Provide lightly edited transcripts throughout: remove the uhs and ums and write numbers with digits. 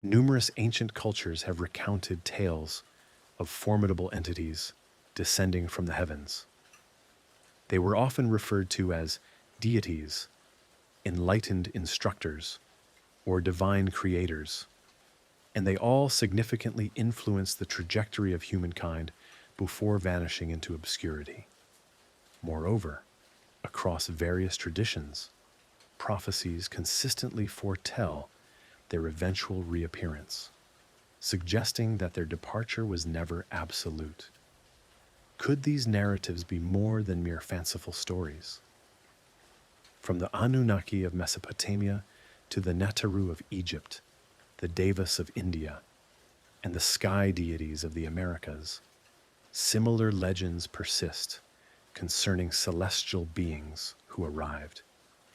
Numerous ancient cultures have recounted tales of formidable entities descending from the heavens. They were often referred to as deities, enlightened instructors, or divine creators, and they all significantly influenced the trajectory of humankind before vanishing into obscurity. Moreover, across various traditions, prophecies consistently foretell their eventual reappearance, suggesting that their departure was never absolute. Could these narratives be more than mere fanciful stories? From the Anunnaki of Mesopotamia to the Netaru of Egypt, the Devas of India, and the sky deities of the Americas, similar legends persist concerning celestial beings who arrived,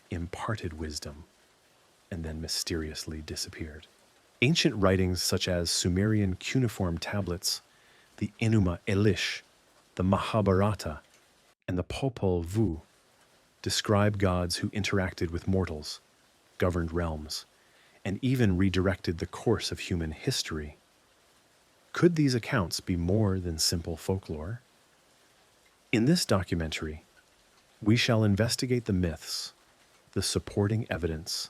imparted wisdom, and then mysteriously disappeared. Ancient writings such as Sumerian cuneiform tablets, the Enuma Elish, the Mahabharata, and the Popol Vuh describe gods who interacted with mortals, governed realms, and even redirected the course of human history. Could these accounts be more than simple folklore? In this documentary, we shall investigate the myths, the supporting evidence,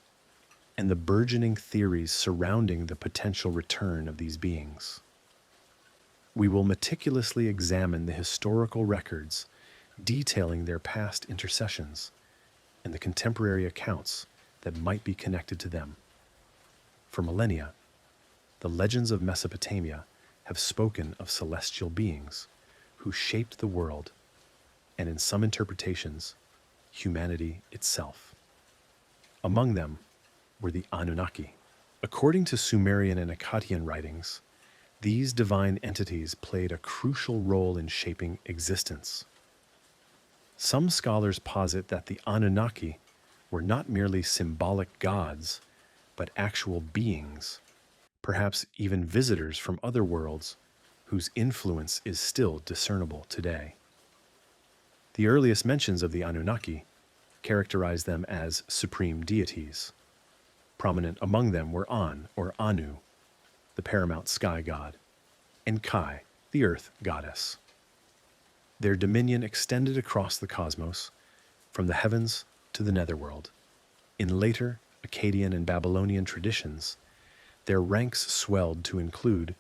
and the burgeoning theories surrounding the potential return of these beings. We will meticulously examine the historical records detailing their past intercessions and the contemporary accounts that might be connected to them. For millennia, the legends of Mesopotamia have spoken of celestial beings who shaped the world, and in some interpretations, humanity itself. Among them were the Anunnaki. According to Sumerian and Akkadian writings, these divine entities played a crucial role in shaping existence. Some scholars posit that the Anunnaki were not merely symbolic gods, but actual beings, perhaps even visitors from other worlds whose influence is still discernible today. The earliest mentions of the Anunnaki characterize them as supreme deities. Prominent among them were An, or Anu, the paramount sky god, and Kai, the earth goddess. Their dominion extended across the cosmos, from the heavens to the netherworld. In later Akkadian and Babylonian traditions, their ranks swelled to include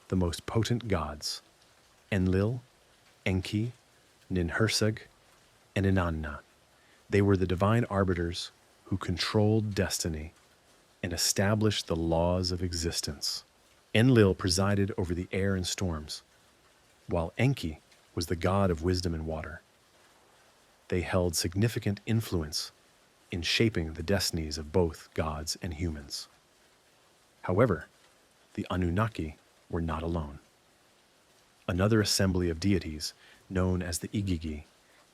the most potent gods, Enlil, Enki, Ninhursag, and Inanna. They were the divine arbiters who controlled destiny and established the laws of existence. Enlil presided over the air and storms, while Enki was the god of wisdom and water. They held significant influence in shaping the destinies of both gods and humans. However, the Anunnaki were not alone. Another assembly of deities, known as the Igigi,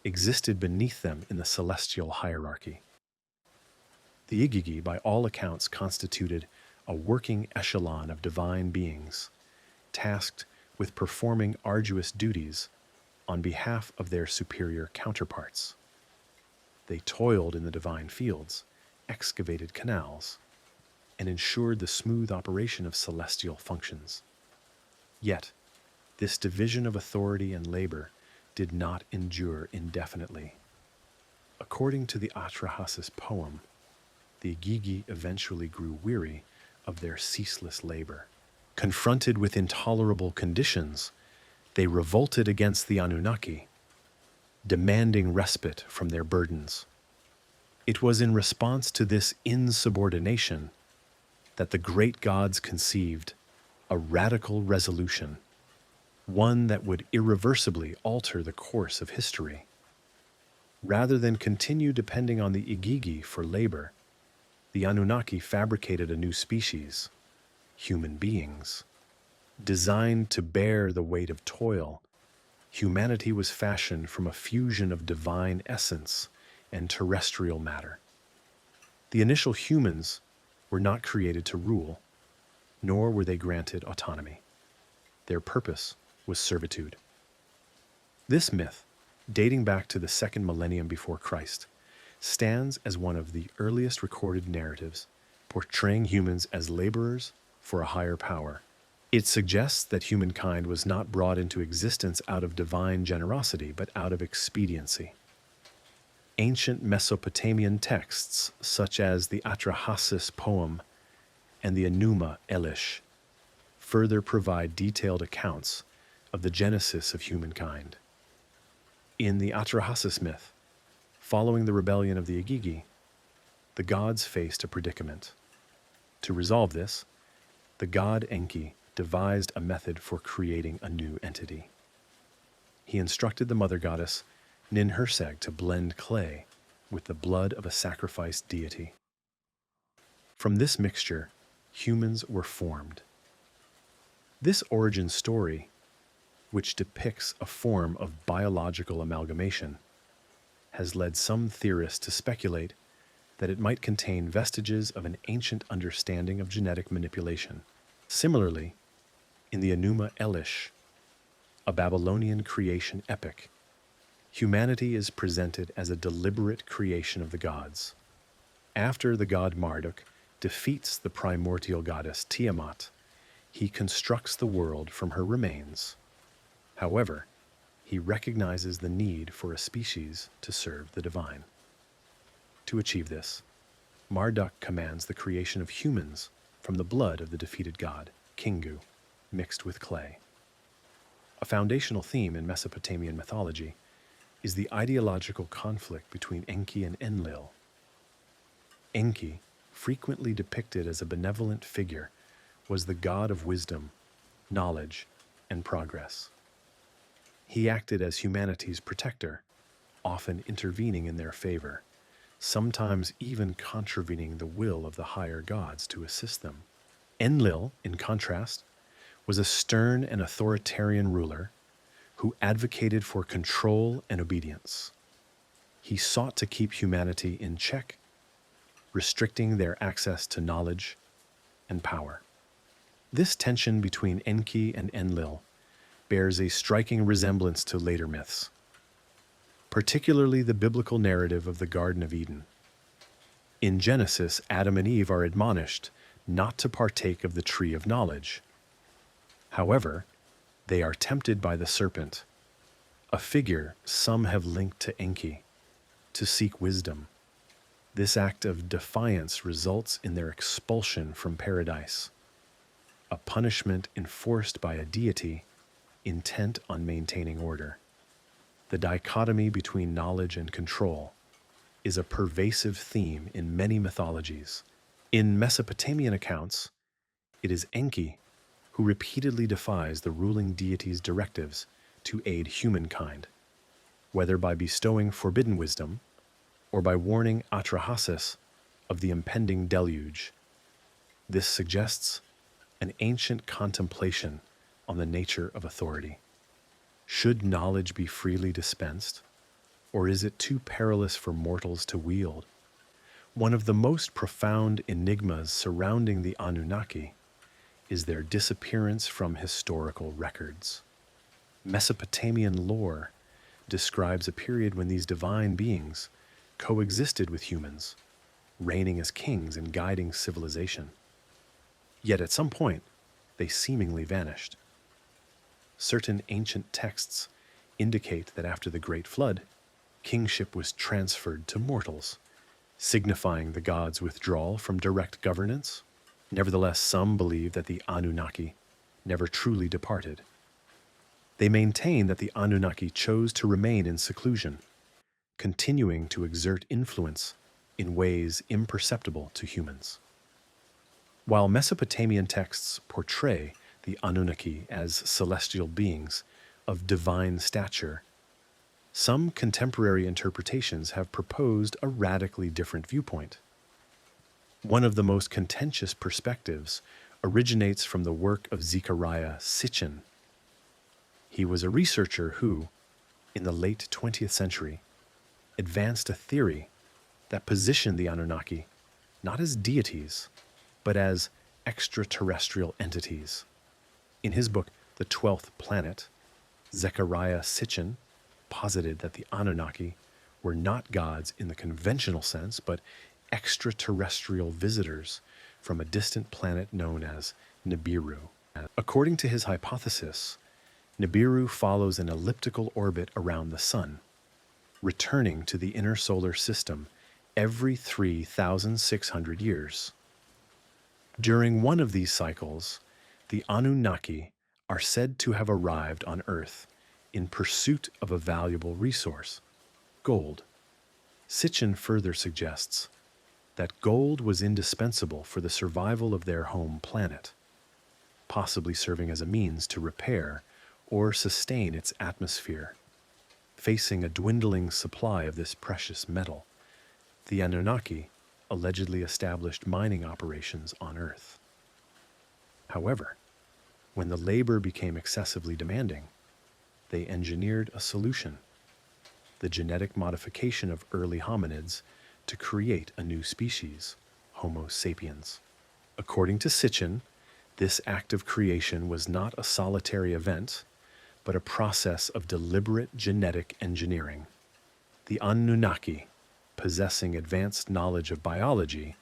existed beneath them in the celestial hierarchy. The Igigi, by all accounts, constituted a working echelon of divine beings, tasked with performing arduous duties on behalf of their superior counterparts. They toiled in the divine fields, excavated canals, and ensured the smooth operation of celestial functions. Yet, this division of authority and labor did not endure indefinitely. According to the Atrahasis poem, the Igigi eventually grew weary of their ceaseless labor. Confronted with intolerable conditions, they revolted against the Anunnaki, demanding respite from their burdens. It was in response to this insubordination that the great gods conceived a radical resolution, one that would irreversibly alter the course of history. Rather than continue depending on the Igigi for labor, the Anunnaki fabricated a new species, human beings. Designed to bear the weight of toil, humanity was fashioned from a fusion of divine essence and terrestrial matter. The initial humans were not created to rule, nor were they granted autonomy. Their purpose was servitude. This myth, dating back to the second millennium before Christ, stands as one of the earliest recorded narratives portraying humans as laborers for a higher power. It suggests that humankind was not brought into existence out of divine generosity, but out of expediency. Ancient Mesopotamian texts, such as the Atrahasis poem and the Enuma Elish, further provide detailed accounts of the genesis of humankind. In the Atrahasis myth, following the rebellion of the Igigi, the gods faced a predicament. To resolve this, the god Enki devised a method for creating a new entity. He instructed the mother goddess Ninhursag to blend clay with the blood of a sacrificed deity. From this mixture, humans were formed. This origin story, which depicts a form of biological amalgamation, has led some theorists to speculate that it might contain vestiges of an ancient understanding of genetic manipulation. Similarly, in the Enuma Elish, a Babylonian creation epic, humanity is presented as a deliberate creation of the gods. After the god Marduk defeats the primordial goddess Tiamat, he constructs the world from her remains. However, he recognizes the need for a species to serve the divine. To achieve this, Marduk commands the creation of humans from the blood of the defeated god, Kingu, mixed with clay. A foundational theme in Mesopotamian mythology is the ideological conflict between Enki and Enlil. Enki, frequently depicted as a benevolent figure, was the god of wisdom, knowledge, and progress. He acted as humanity's protector, often intervening in their favor, sometimes even contravening the will of the higher gods to assist them. Enlil, in contrast, was a stern and authoritarian ruler who advocated for control and obedience. He sought to keep humanity in check, restricting their access to knowledge and power. This tension between Enki and Enlil bears a striking resemblance to later myths, particularly the biblical narrative of the Garden of Eden. In Genesis, Adam and Eve are admonished not to partake of the tree of knowledge. However, they are tempted by the serpent, a figure some have linked to Enki, to seek wisdom. This act of defiance results in their expulsion from paradise, a punishment enforced by a deity intent on maintaining order. The dichotomy between knowledge and control is a pervasive theme in many mythologies. In Mesopotamian accounts, it is Enki who repeatedly defies the ruling deity's directives to aid humankind, whether by bestowing forbidden wisdom or by warning Atrahasis of the impending deluge. This suggests an ancient contemplation on the nature of authority. Should knowledge be freely dispensed, or is it too perilous for mortals to wield? One of the most profound enigmas surrounding the Anunnaki is their disappearance from historical records. Mesopotamian lore describes a period when these divine beings coexisted with humans, reigning as kings and guiding civilization. Yet at some point, they seemingly vanished. Certain ancient texts indicate that after the Great Flood, kingship was transferred to mortals, signifying the gods' withdrawal from direct governance. Nevertheless, some believe that the Anunnaki never truly departed. They maintain that the Anunnaki chose to remain in seclusion, continuing to exert influence in ways imperceptible to humans. While Mesopotamian texts portray the Anunnaki as celestial beings of divine stature, some contemporary interpretations have proposed a radically different viewpoint. One of the most contentious perspectives originates from the work of Zecharia Sitchin. He was a researcher who, in the late 20th century, advanced a theory that positioned the Anunnaki not as deities, but as extraterrestrial entities. In his book, The 12th Planet, Zecharia Sitchin posited that the Anunnaki were not gods in the conventional sense, but extraterrestrial visitors from a distant planet known as Nibiru. According to his hypothesis, Nibiru follows an elliptical orbit around the Sun, returning to the inner solar system every 3,600 years. During one of these cycles, the Anunnaki are said to have arrived on Earth in pursuit of a valuable resource, gold. Sitchin further suggests that gold was indispensable for the survival of their home planet, possibly serving as a means to repair or sustain its atmosphere. Facing a dwindling supply of this precious metal, the Anunnaki allegedly established mining operations on Earth. However, when the labor became excessively demanding, they engineered a solution: the genetic modification of early hominids to create a new species, Homo sapiens. According to Sitchin, this act of creation was not a solitary event, but a process of deliberate genetic engineering. The Anunnaki, possessing advanced knowledge of biology,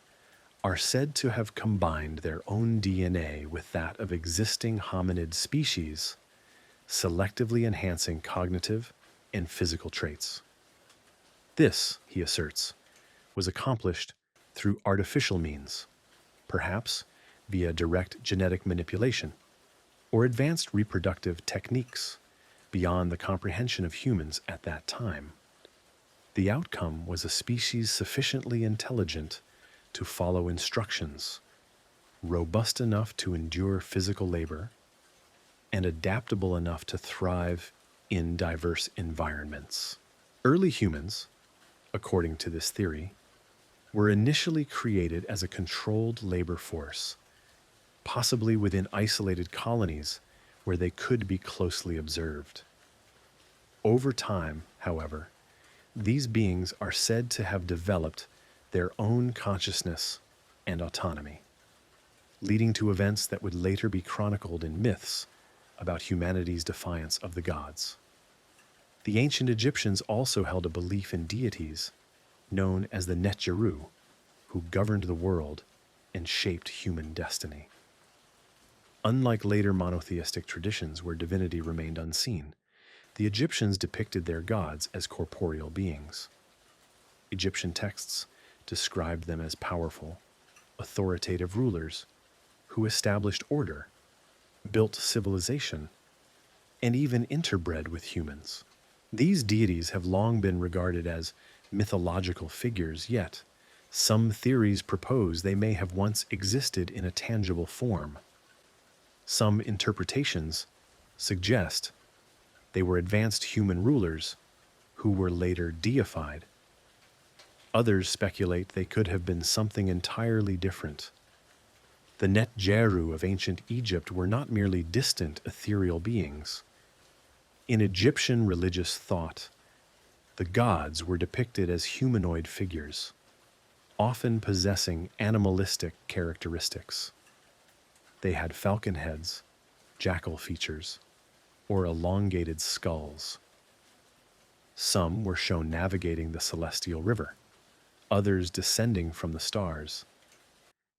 are said to have combined their own DNA with that of existing hominid species, selectively enhancing cognitive and physical traits. This, he asserts, was accomplished through artificial means, perhaps via direct genetic manipulation or advanced reproductive techniques beyond the comprehension of humans at that time. The outcome was a species sufficiently intelligent to follow instructions, robust enough to endure physical labor, and adaptable enough to thrive in diverse environments. Early humans, according to this theory, were initially created as a controlled labor force, possibly within isolated colonies where they could be closely observed. Over time, however, these beings are said to have developed their own consciousness and autonomy, leading to events that would later be chronicled in myths about humanity's defiance of the gods. The ancient Egyptians also held a belief in deities known as the Netjeru, who governed the world and shaped human destiny. Unlike later monotheistic traditions where divinity remained unseen, the Egyptians depicted their gods as corporeal beings. Egyptian texts described them as powerful, authoritative rulers who established order, built civilization, and even interbred with humans. These deities have long been regarded as mythological figures, yet some theories propose they may have once existed in a tangible form. Some interpretations suggest they were advanced human rulers who were later deified. Others speculate they could have been something entirely different. The Netjeru of ancient Egypt were not merely distant ethereal beings. In Egyptian religious thought, the gods were depicted as humanoid figures, often possessing animalistic characteristics. They had falcon heads, jackal features, or elongated skulls. Some were shown navigating the celestial river, others descending from the stars,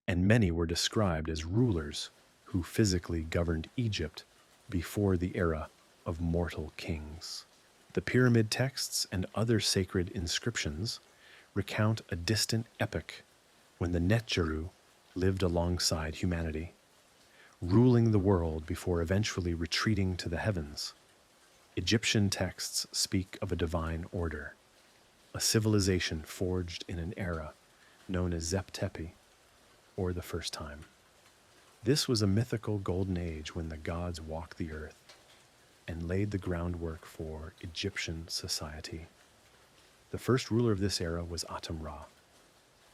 and many were described as rulers who physically governed Egypt before the era of mortal kings. The pyramid texts and other sacred inscriptions recount a distant epoch when the Netjeru lived alongside humanity, ruling the world before eventually retreating to the heavens. Egyptian texts speak of a divine order, a civilization forged in an era known as Zep-Tepi, or the first time. This was a mythical golden age when the gods walked the earth and laid the groundwork for Egyptian society. The first ruler of this era was Atum-Ra.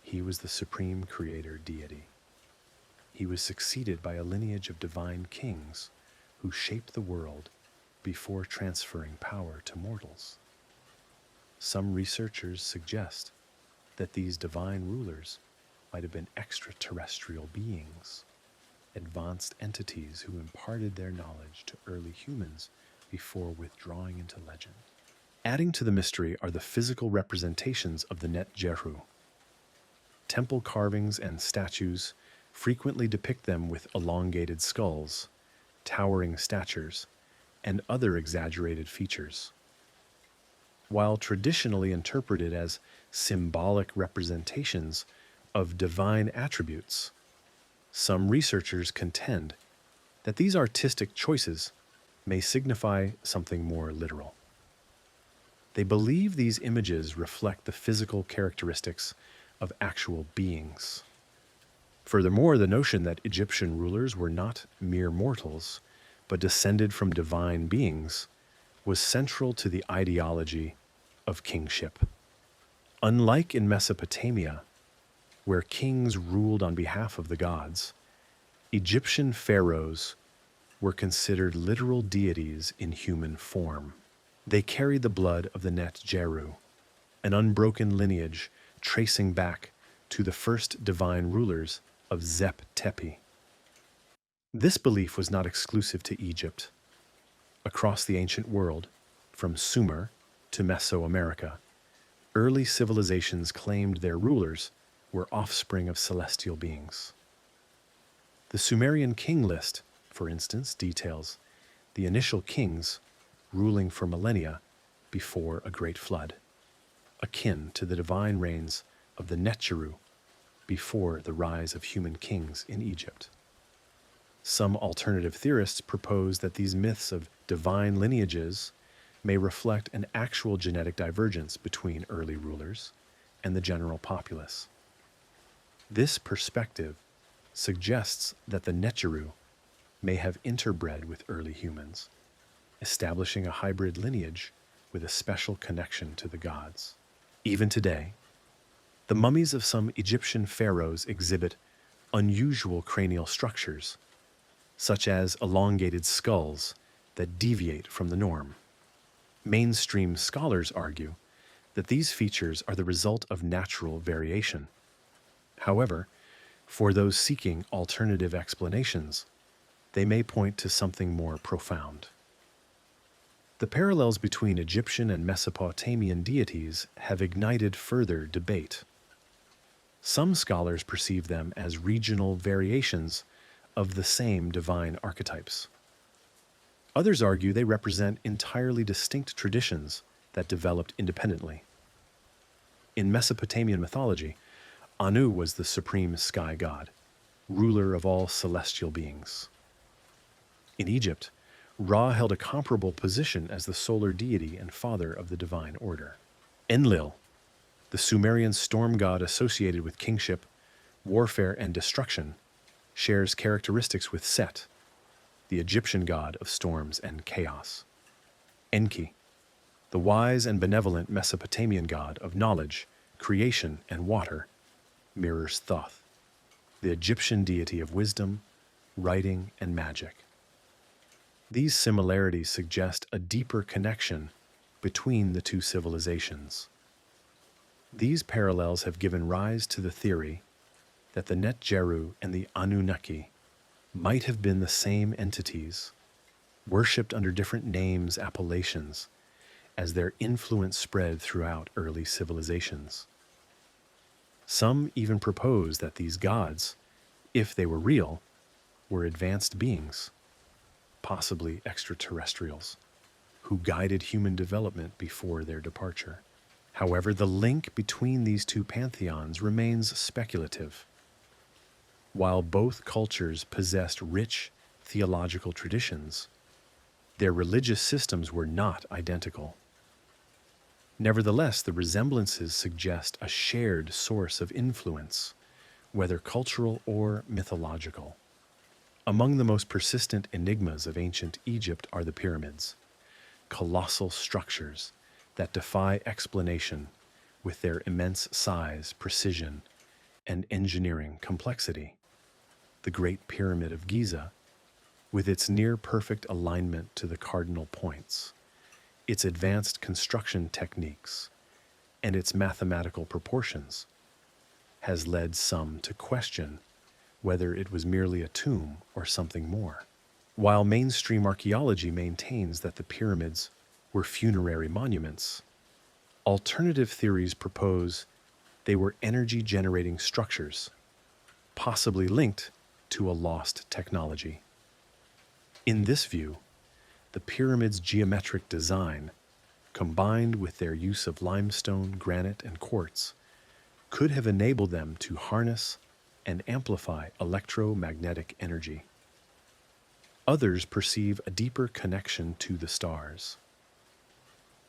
He was the supreme creator deity. He was succeeded by a lineage of divine kings who shaped the world before transferring power to mortals. Some researchers suggest that these divine rulers might have been extraterrestrial beings, advanced entities who imparted their knowledge to early humans before withdrawing into legend. Adding to the mystery are the physical representations of the Netjeru. Temple carvings and statues frequently depict them with elongated skulls, towering statures, and other exaggerated features. While traditionally interpreted as symbolic representations of divine attributes, some researchers contend that these artistic choices may signify something more literal. They believe these images reflect the physical characteristics of actual beings. Furthermore, the notion that Egyptian rulers were not mere mortals, but descended from divine beings, was central to the ideology of kingship. Unlike in Mesopotamia, where kings ruled on behalf of the gods, Egyptian pharaohs were considered literal deities in human form. They carried the blood of the Net Jeru, an unbroken lineage tracing back to the first divine rulers of Zep Tepi. This belief was not exclusive to Egypt. Across the ancient world, from Sumer to Mesoamerica, early civilizations claimed their rulers were offspring of celestial beings. The Sumerian king list, for instance, details the initial kings ruling for millennia before a great flood, akin to the divine reigns of the Netjeru before the rise of human kings in Egypt. Some alternative theorists propose that these myths of divine lineages may reflect an actual genetic divergence between early rulers and the general populace. This perspective suggests that the Netjeru may have interbred with early humans, establishing a hybrid lineage with a special connection to the gods. Even today, the mummies of some Egyptian pharaohs exhibit unusual cranial structures, such as elongated skulls that deviate from the norm. Mainstream scholars argue that these features are the result of natural variation. However, for those seeking alternative explanations, they may point to something more profound. The parallels between Egyptian and Mesopotamian deities have ignited further debate. Some scholars perceive them as regional variations of the same divine archetypes. Others argue they represent entirely distinct traditions that developed independently. In Mesopotamian mythology, Anu was the supreme sky god, ruler of all celestial beings. In Egypt, Ra held a comparable position as the solar deity and father of the divine order. Enlil, the Sumerian storm god associated with kingship, warfare, and destruction, shares characteristics with Set, the Egyptian god of storms and chaos. Enki, the wise and benevolent Mesopotamian god of knowledge, creation, and water, mirrors Thoth, the Egyptian deity of wisdom, writing, and magic. These similarities suggest a deeper connection between the two civilizations. These parallels have given rise to the theory that the Netjeru and the Anunnaki might have been the same entities, worshipped under different names, appellations, as their influence spread throughout early civilizations. Some even propose that these gods, if they were real, were advanced beings, possibly extraterrestrials, who guided human development before their departure. However, the link between these two pantheons remains speculative. While both cultures possessed rich theological traditions, their religious systems were not identical. Nevertheless, the resemblances suggest a shared source of influence, whether cultural or mythological. Among the most persistent enigmas of ancient Egypt are the pyramids, colossal structures that defy explanation with their immense size, precision, and engineering complexity. The Great Pyramid of Giza, with its near-perfect alignment to the cardinal points, its advanced construction techniques, and its mathematical proportions, has led some to question whether it was merely a tomb or something more. While mainstream archaeology maintains that the pyramids were funerary monuments, alternative theories propose they were energy-generating structures possibly linked to a lost technology. In this view, the pyramid's geometric design, combined with their use of limestone, granite, and quartz, could have enabled them to harness and amplify electromagnetic energy. Others perceive a deeper connection to the stars.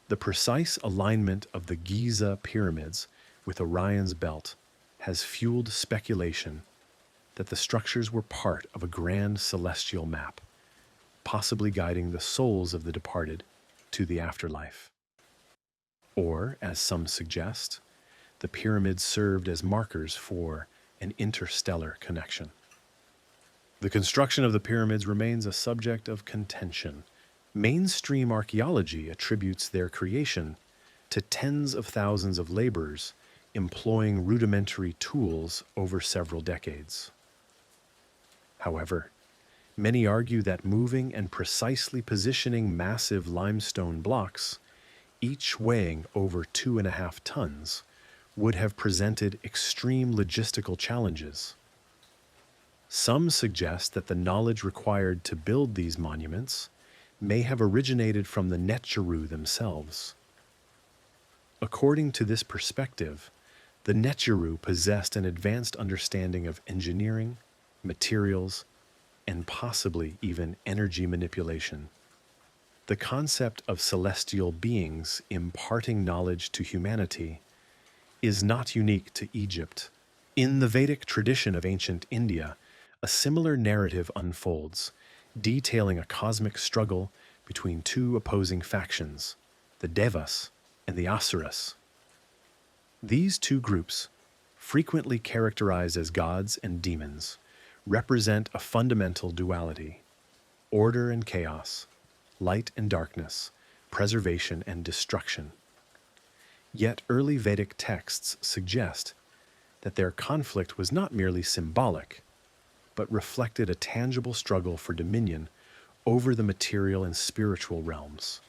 The precise alignment of the Giza pyramids with Orion's belt has fueled speculation that the structures were part of a grand celestial map, possibly guiding the souls of the departed to the afterlife. Or, as some suggest, the pyramids served as markers for an interstellar connection. The construction of the pyramids remains a subject of contention. Mainstream archaeology attributes their creation to tens of thousands of laborers employing rudimentary tools over several decades. However, many argue that moving and precisely positioning massive limestone blocks, each weighing over 2.5 tons, would have presented extreme logistical challenges. Some suggest that the knowledge required to build these monuments may have originated from the Netjeru themselves. According to this perspective, the Netjeru possessed an advanced understanding of engineering, materials, and possibly even energy manipulation. The concept of celestial beings imparting knowledge to humanity is not unique to Egypt. In the Vedic tradition of ancient India, a similar narrative unfolds, detailing a cosmic struggle between two opposing factions, the Devas and the Asuras. These two groups, frequently characterized as gods and demons, represent a fundamental duality: order and chaos, light and darkness, preservation and destruction. Yet early Vedic texts suggest that their conflict was not merely symbolic, but reflected a tangible struggle for dominion over the material and spiritual realms.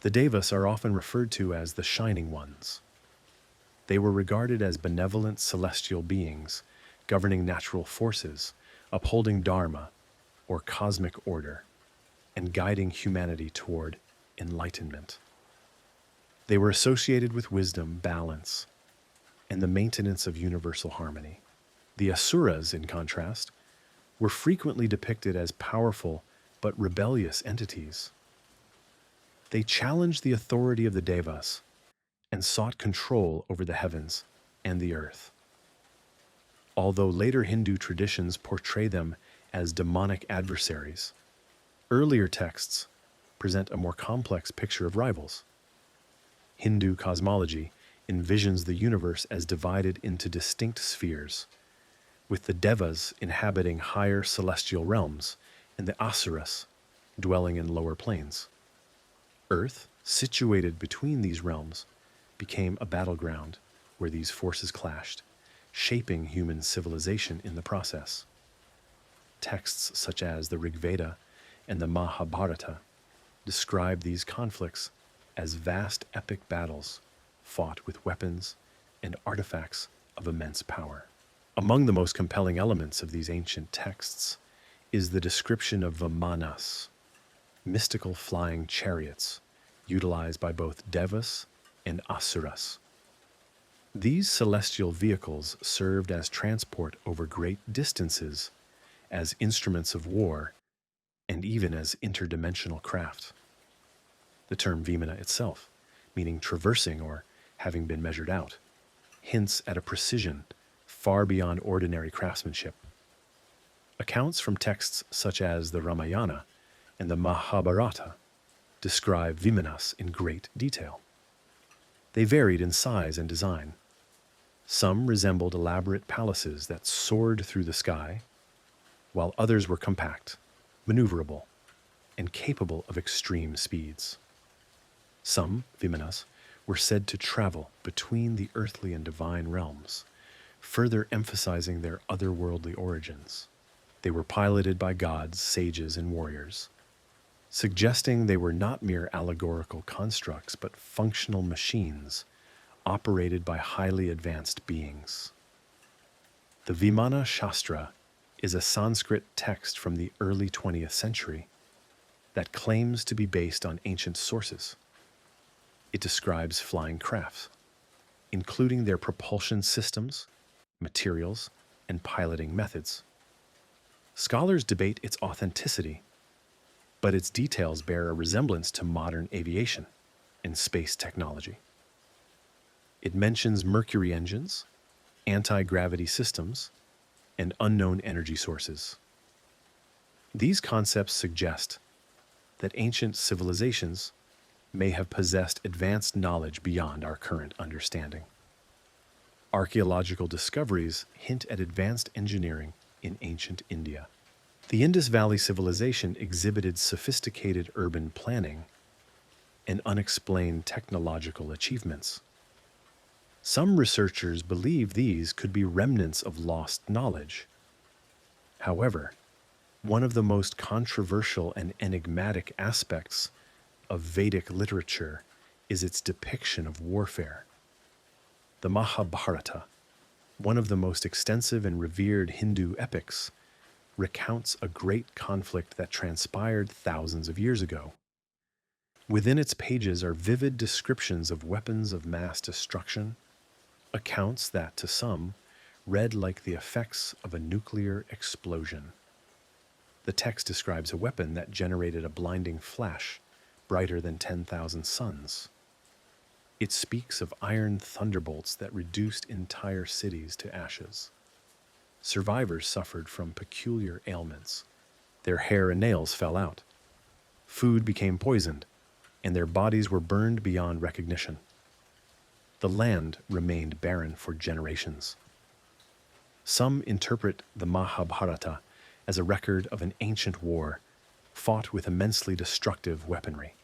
The Devas are often referred to as the Shining Ones. They were regarded as benevolent celestial beings, governing natural forces, upholding dharma, or cosmic order, and guiding humanity toward enlightenment. They were associated with wisdom, balance, and the maintenance of universal harmony. The Asuras, in contrast, were frequently depicted as powerful but rebellious entities. They challenged the authority of the Devas and sought control over the heavens and the earth. Although later Hindu traditions portray them as demonic adversaries, earlier texts present a more complex picture of rivals. Hindu cosmology envisions the universe as divided into distinct spheres, with the Devas inhabiting higher celestial realms and the Asuras dwelling in lower planes. Earth, situated between these realms, became a battleground where these forces clashed, shaping human civilization in the process. Texts such as the Rig Veda and the Mahabharata describe these conflicts as vast epic battles fought with weapons and artifacts of immense power. Among the most compelling elements of these ancient texts is the description of Vimanas, mystical flying chariots utilized by both Devas and Asuras. These celestial vehicles served as transport over great distances, as instruments of war, and even as interdimensional craft. The term Vimana itself, meaning traversing or having been measured out, hints at a precision far beyond ordinary craftsmanship. Accounts from texts such as the Ramayana and the Mahabharata describe Vimanas in great detail. They varied in size and design. Some resembled elaborate palaces that soared through the sky, while others were compact, maneuverable, and capable of extreme speeds. Some Vimanas were said to travel between the earthly and divine realms, further emphasizing their otherworldly origins. They were piloted by gods, sages, and warriors, suggesting they were not mere allegorical constructs, but functional machines operated by highly advanced beings. The Vimana Shastra is a Sanskrit text from the early 20th century that claims to be based on ancient sources. It describes flying crafts, including their propulsion systems, materials, and piloting methods. Scholars debate its authenticity, but its details bear a resemblance to modern aviation and space technology. It mentions mercury engines, anti-gravity systems, and unknown energy sources. These concepts suggest that ancient civilizations may have possessed advanced knowledge beyond our current understanding. Archaeological discoveries hint at advanced engineering in ancient India. The Indus Valley Civilization exhibited sophisticated urban planning and unexplained technological achievements. Some researchers believe these could be remnants of lost knowledge. However, one of the most controversial and enigmatic aspects of Vedic literature is its depiction of warfare. The Mahabharata, one of the most extensive and revered Hindu epics, recounts a great conflict that transpired thousands of years ago. Within its pages are vivid descriptions of weapons of mass destruction, accounts that, to some, read like the effects of a nuclear explosion. The text describes a weapon that generated a blinding flash brighter than 10,000 suns. It speaks of iron thunderbolts that reduced entire cities to ashes. Survivors suffered from peculiar ailments. Their hair and nails fell out. Food became poisoned, and their bodies were burned beyond recognition. The land remained barren for generations. Some interpret the Mahabharata as a record of an ancient war fought with immensely destructive weaponry.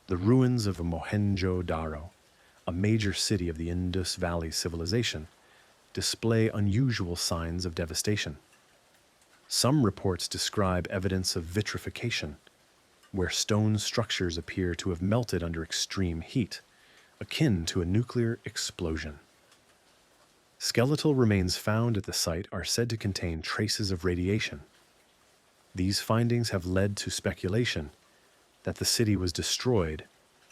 The ruins of Mohenjo-Daro, a major city of the Indus Valley Civilization, display unusual signs of devastation. Some reports describe evidence of vitrification, where stone structures appear to have melted under extreme heat, akin to a nuclear explosion. Skeletal remains found at the site are said to contain traces of radiation. These findings have led to speculation that the city was destroyed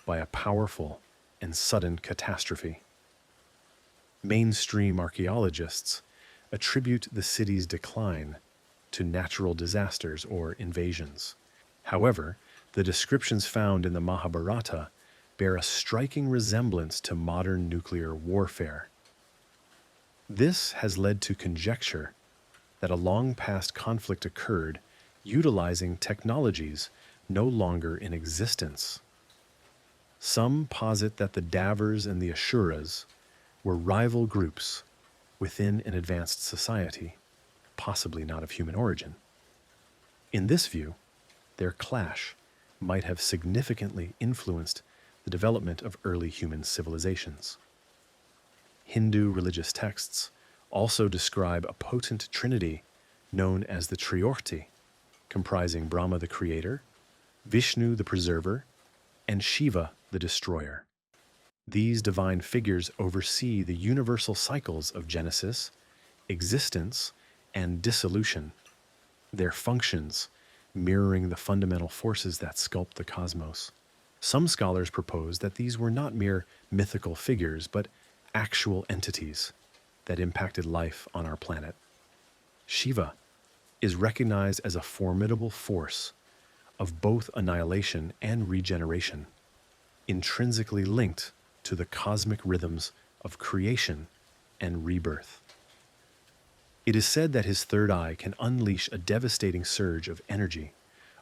by a powerful and sudden catastrophe. Mainstream archaeologists attribute the city's decline to natural disasters or invasions. However, the descriptions found in the Mahabharata bear a striking resemblance to modern nuclear warfare. This has led to conjecture that a long-past conflict occurred utilizing technologies no longer in existence. Some posit that the Davars and the Asuras were rival groups within an advanced society, possibly not of human origin. In this view, their clash might have significantly influenced the development of early human civilizations. Hindu religious texts also describe a potent trinity known as the Triorti, comprising Brahma the creator, Vishnu the preserver, and Shiva the destroyer. These divine figures oversee the universal cycles of genesis, existence, and dissolution, their functions mirroring the fundamental forces that sculpt the cosmos. Some scholars propose that these were not mere mythical figures, but actual entities that impacted life on our planet. Shiva is recognized as a formidable force of both annihilation and regeneration, intrinsically linked to the cosmic rhythms of creation and rebirth. It is said that his third eye can unleash a devastating surge of energy,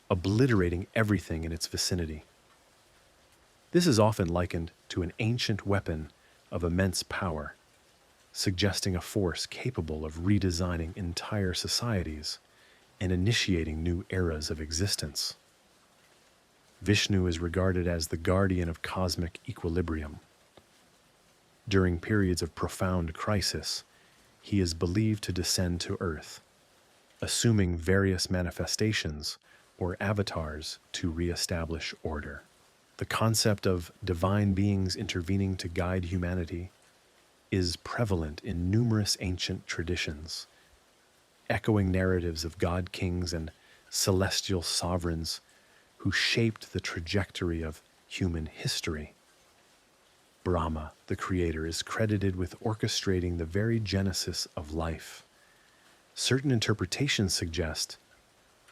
obliterating everything in its vicinity. This is often likened to an ancient weapon of immense power, suggesting a force capable of redesigning entire societies and initiating new eras of existence. Vishnu is regarded as the guardian of cosmic equilibrium. During periods of profound crisis, he is believed to descend to Earth, assuming various manifestations or avatars to reestablish order. The concept of divine beings intervening to guide humanity is prevalent in numerous ancient traditions, echoing narratives of god kings and celestial sovereigns who shaped the trajectory of human history. Brahma, the creator, is credited with orchestrating the very genesis of life. Certain interpretations suggest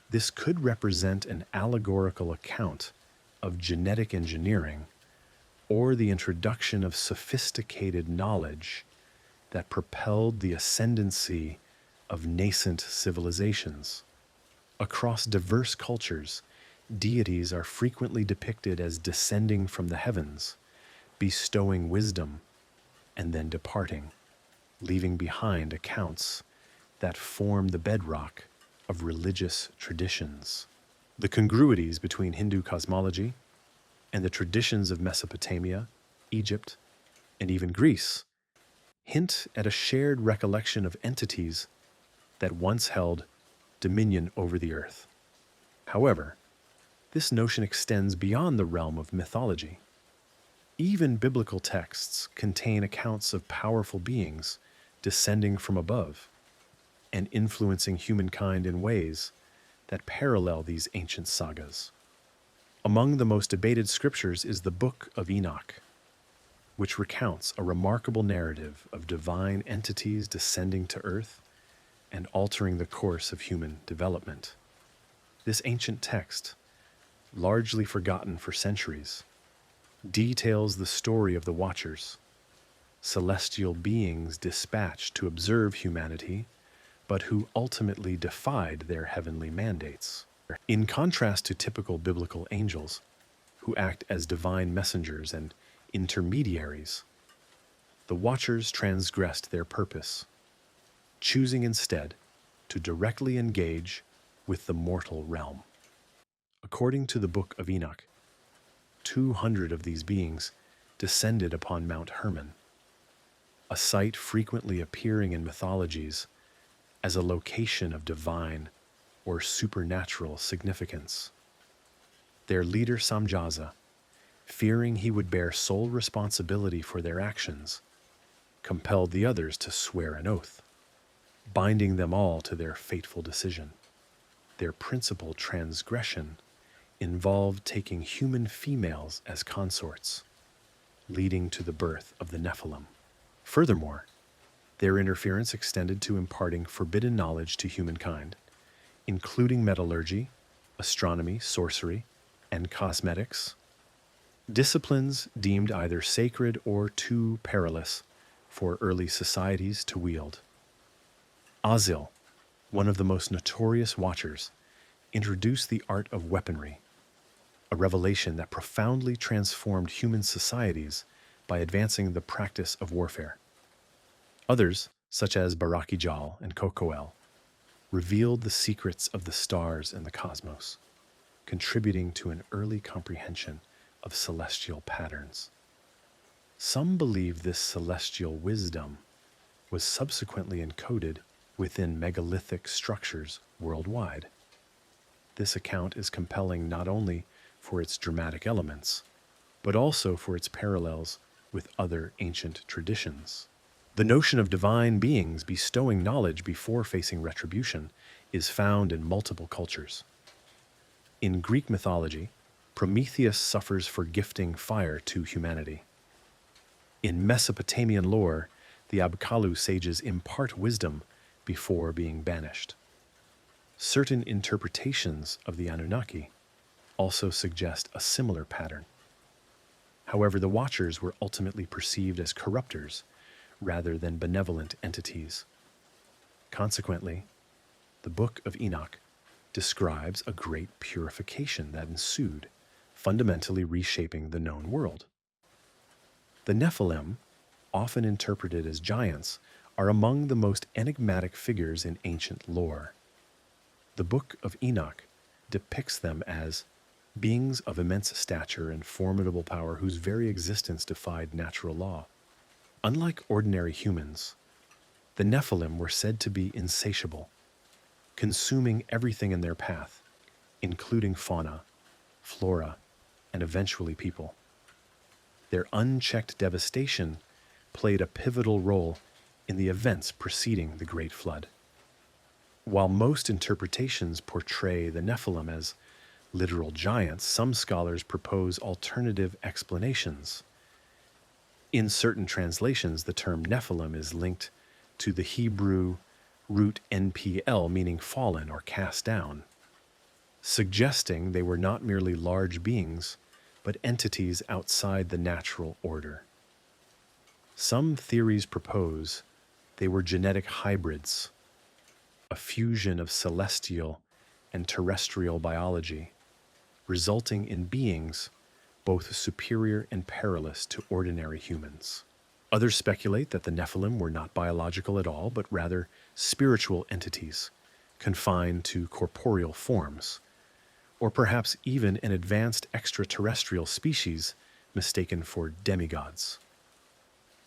this could represent an allegorical account of genetic engineering or the introduction of sophisticated knowledge that propelled the ascendancy of nascent civilizations. Across diverse cultures, deities are frequently depicted as descending from the heavens, bestowing wisdom, and then departing, leaving behind accounts that form the bedrock of religious traditions. The congruities between Hindu cosmology and the traditions of Mesopotamia, Egypt, and even Greece hint at a shared recollection of entities that once held dominion over the earth. However, this notion extends beyond the realm of mythology. Even biblical texts contain accounts of powerful beings descending from above and influencing humankind in ways that parallel these ancient sagas. Among the most debated scriptures is the Book of Enoch, which recounts a remarkable narrative of divine entities descending to earth and altering the course of human development. This ancient text, largely forgotten for centuries, details the story of the Watchers, celestial beings dispatched to observe humanity, but who ultimately defied their heavenly mandates. In contrast to typical biblical angels, who act as divine messengers and intermediaries, the Watchers transgressed their purpose, choosing instead to directly engage with the mortal realm. According to the Book of Enoch, 200 of these beings descended upon Mount Hermon, a site frequently appearing in mythologies as a location of divine or supernatural significance. Their leader Samjaza, fearing he would bear sole responsibility for their actions, compelled the others to swear an oath, binding them all to their fateful decision. Their principal transgression involved taking human females as consorts, leading to the birth of the Nephilim. Furthermore, their interference extended to imparting forbidden knowledge to humankind, including metallurgy, astronomy, sorcery, and cosmetics, disciplines deemed either sacred or too perilous for early societies to wield. Azil, one of the most notorious Watchers, introduced the art of weaponry, a revelation that profoundly transformed human societies by advancing the practice of warfare. Others, such as Baraki Jal and Kokoel, revealed the secrets of the stars and the cosmos, contributing to an early comprehension of celestial patterns. Some believe this celestial wisdom was subsequently encoded within megalithic structures worldwide. This account is compelling not only for its dramatic elements, but also for its parallels with other ancient traditions. The notion of divine beings bestowing knowledge before facing retribution is found in multiple cultures. In Greek mythology, Prometheus suffers for gifting fire to humanity. In Mesopotamian lore, the Abkalu sages impart wisdom before being banished. Certain interpretations of the Anunnaki also suggest a similar pattern. However, the Watchers were ultimately perceived as corruptors rather than benevolent entities. Consequently, the Book of Enoch describes a great purification that ensued, fundamentally reshaping the known world. The Nephilim, often interpreted as giants, are among the most enigmatic figures in ancient lore. The Book of Enoch depicts them as beings of immense stature and formidable power whose very existence defied natural law. Unlike ordinary humans, the Nephilim were said to be insatiable, consuming everything in their path, including fauna, flora, and eventually people. Their unchecked devastation played a pivotal role in the events preceding the Great Flood. While most interpretations portray the Nephilim as literal giants, some scholars propose alternative explanations. In certain translations, the term Nephilim is linked to the Hebrew root NPL, meaning fallen or cast down, suggesting they were not merely large beings, but entities outside the natural order. Some theories propose they were genetic hybrids, a fusion of celestial and terrestrial biology, resulting in beings both superior and perilous to ordinary humans. Others speculate that the Nephilim were not biological at all, but rather spiritual entities, confined to corporeal forms, or perhaps even an advanced extraterrestrial species mistaken for demigods.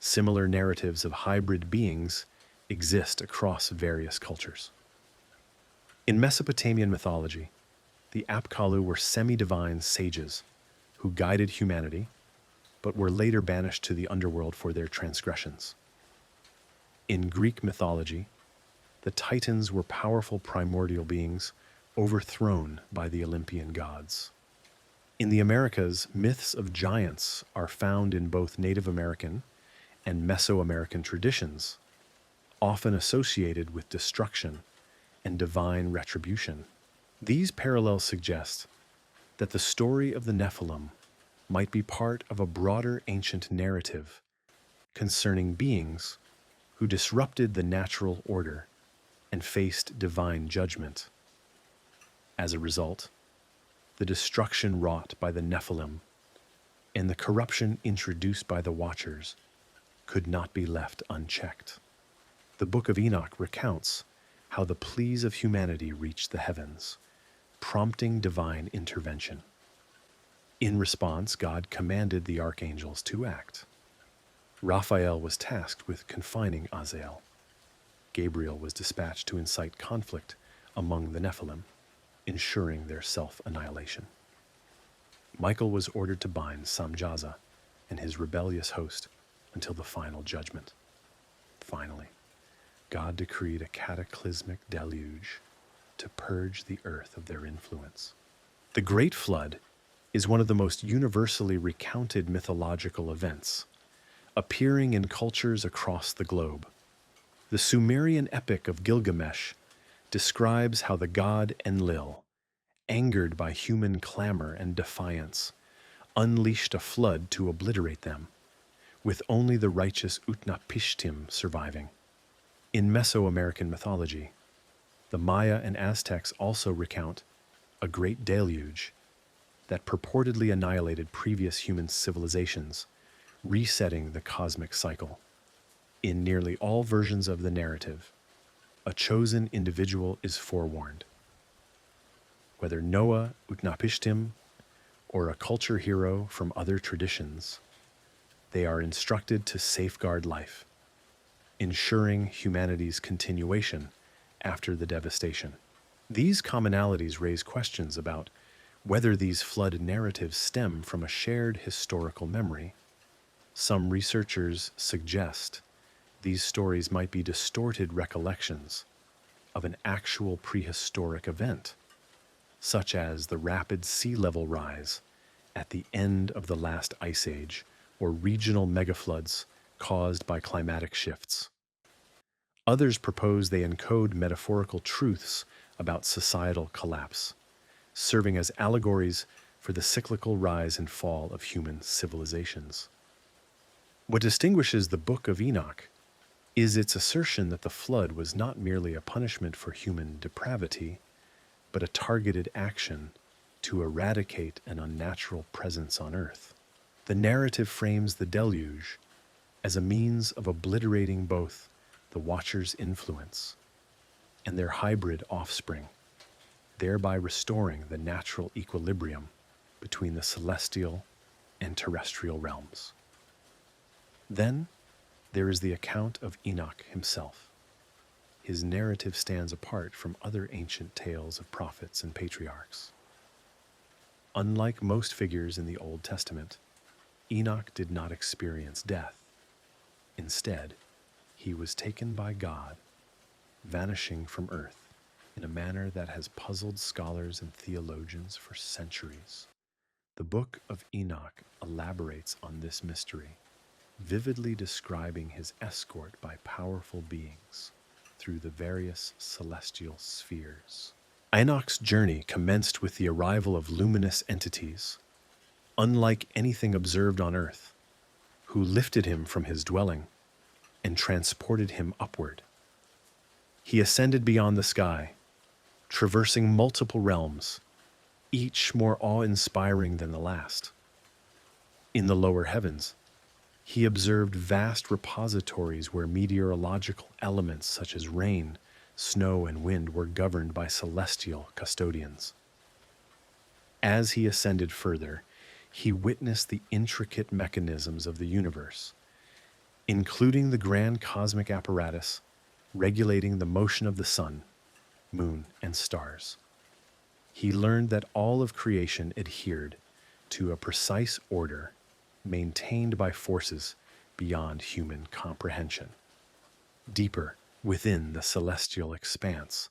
Similar narratives of hybrid beings exist across various cultures. In Mesopotamian mythology, the Apkallu were semi-divine sages who guided humanity, but were later banished to the underworld for their transgressions. In Greek mythology, the Titans were powerful primordial beings overthrown by the Olympian gods. In the Americas, myths of giants are found in both Native American and Mesoamerican traditions, often associated with destruction and divine retribution. These parallels suggest that the story of the Nephilim might be part of a broader ancient narrative concerning beings who disrupted the natural order and faced divine judgment. As a result, the destruction wrought by the Nephilim and the corruption introduced by the Watchers could not be left unchecked. The Book of Enoch recounts how the pleas of humanity reached the heavens, prompting divine intervention. In response, God commanded the archangels to act. Raphael was tasked with confining Azazel. Gabriel was dispatched to incite conflict among the Nephilim, ensuring their self-annihilation. Michael was ordered to bind Samjaza and his rebellious host until the final judgment. Finally, God decreed a cataclysmic deluge to purge the earth of their influence. The Great Flood is one of the most universally recounted mythological events, appearing in cultures across the globe. The Sumerian epic of Gilgamesh describes how the god Enlil, angered by human clamor and defiance, unleashed a flood to obliterate them, with only the righteous Utnapishtim surviving. In Mesoamerican mythology, the Maya and Aztecs also recount a great deluge that purportedly annihilated previous human civilizations, resetting the cosmic cycle. In nearly all versions of the narrative, a chosen individual is forewarned. Whether Noah, Utnapishtim, or a culture hero from other traditions, they are instructed to safeguard life, ensuring humanity's continuation after the devastation. These commonalities raise questions about whether these flood narratives stem from a shared historical memory. Some researchers suggest these stories might be distorted recollections of an actual prehistoric event, such as the rapid sea level rise at the end of the last ice age or regional megafloods caused by climatic shifts. Others propose they encode metaphorical truths about societal collapse, serving as allegories for the cyclical rise and fall of human civilizations. What distinguishes the Book of Enoch is its assertion that the flood was not merely a punishment for human depravity, but a targeted action to eradicate an unnatural presence on earth. The narrative frames the deluge as a means of obliterating both the Watchers' influence and their hybrid offspring, thereby restoring the natural equilibrium between the celestial and terrestrial realms. Then there is the account of Enoch himself. His narrative stands apart from other ancient tales of prophets and patriarchs. Unlike most figures in the Old Testament, Enoch did not experience death. Instead, he was taken by God, vanishing from earth in a manner that has puzzled scholars and theologians for centuries. The Book of Enoch elaborates on this mystery, vividly describing his escort by powerful beings through the various celestial spheres. Enoch's journey commenced with the arrival of luminous entities, unlike anything observed on earth, who lifted him from his dwelling and transported him upward. He ascended beyond the sky, traversing multiple realms, each more awe-inspiring than the last. In the lower heavens, he observed vast repositories where meteorological elements such as rain, snow, and wind were governed by celestial custodians. As he ascended further, he witnessed the intricate mechanisms of the universe, including the grand cosmic apparatus regulating the motion of the sun, moon, and stars. He learned that all of creation adhered to a precise order maintained by forces beyond human comprehension. Deeper within the celestial expanse,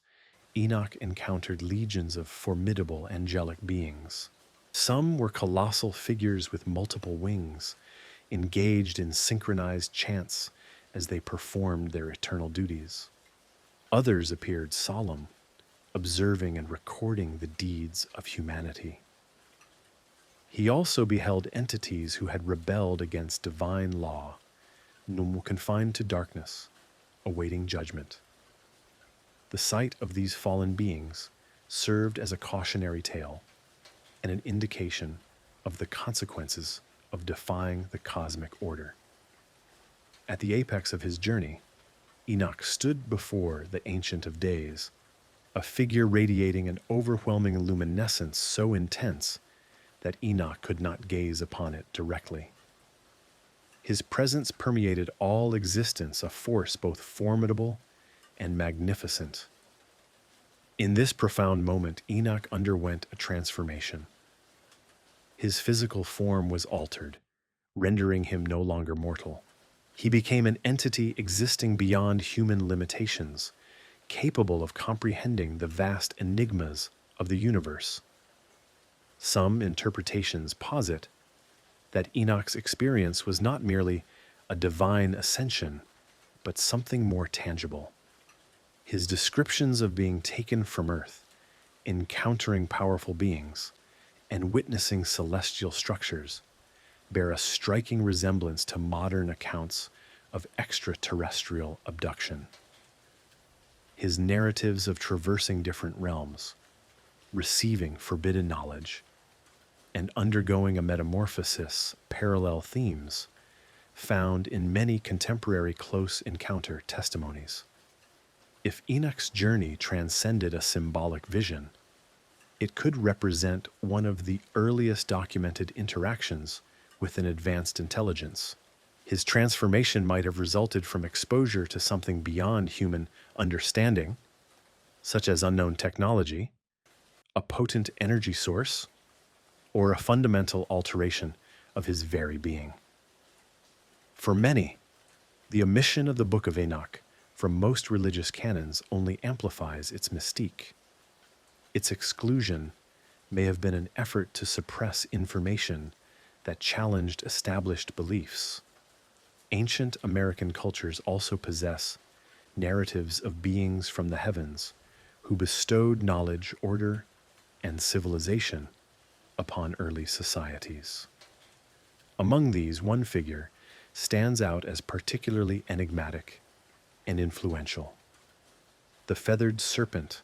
Enoch encountered legions of formidable angelic beings. Some were colossal figures with multiple wings, engaged in synchronized chants as they performed their eternal duties. Others appeared solemn, observing and recording the deeds of humanity. He also beheld entities who had rebelled against divine law and were confined to darkness, awaiting judgment. The sight of these fallen beings served as a cautionary tale and an indication of the consequences of defying the cosmic order. At the apex of his journey, Enoch stood before the Ancient of Days, a figure radiating an overwhelming luminescence so intense that Enoch could not gaze upon it directly. His presence permeated all existence, a force both formidable and magnificent. In this profound moment, Enoch underwent a transformation. His physical form was altered, rendering him no longer mortal. He became an entity existing beyond human limitations, capable of comprehending the vast enigmas of the universe. Some interpretations posit that Enoch's experience was not merely a divine ascension, but something more tangible. His descriptions of being taken from earth, encountering powerful beings, and witnessing celestial structures bear a striking resemblance to modern accounts of extraterrestrial abduction. His narratives of traversing different realms, receiving forbidden knowledge, and undergoing a metamorphosis parallel themes found in many contemporary close encounter testimonies. If Enoch's journey transcended a symbolic vision, it could represent one of the earliest documented interactions with an advanced intelligence. His transformation might have resulted from exposure to something beyond human understanding, such as unknown technology, a potent energy source, or a fundamental alteration of his very being. For many, the omission of the Book of Enoch from most religious canons only amplifies its mystique. Its exclusion may have been an effort to suppress information that challenged established beliefs. Ancient American cultures also possess narratives of beings from the heavens who bestowed knowledge, order, and civilization upon early societies. Among these, one figure stands out as particularly enigmatic and influential: the feathered serpent,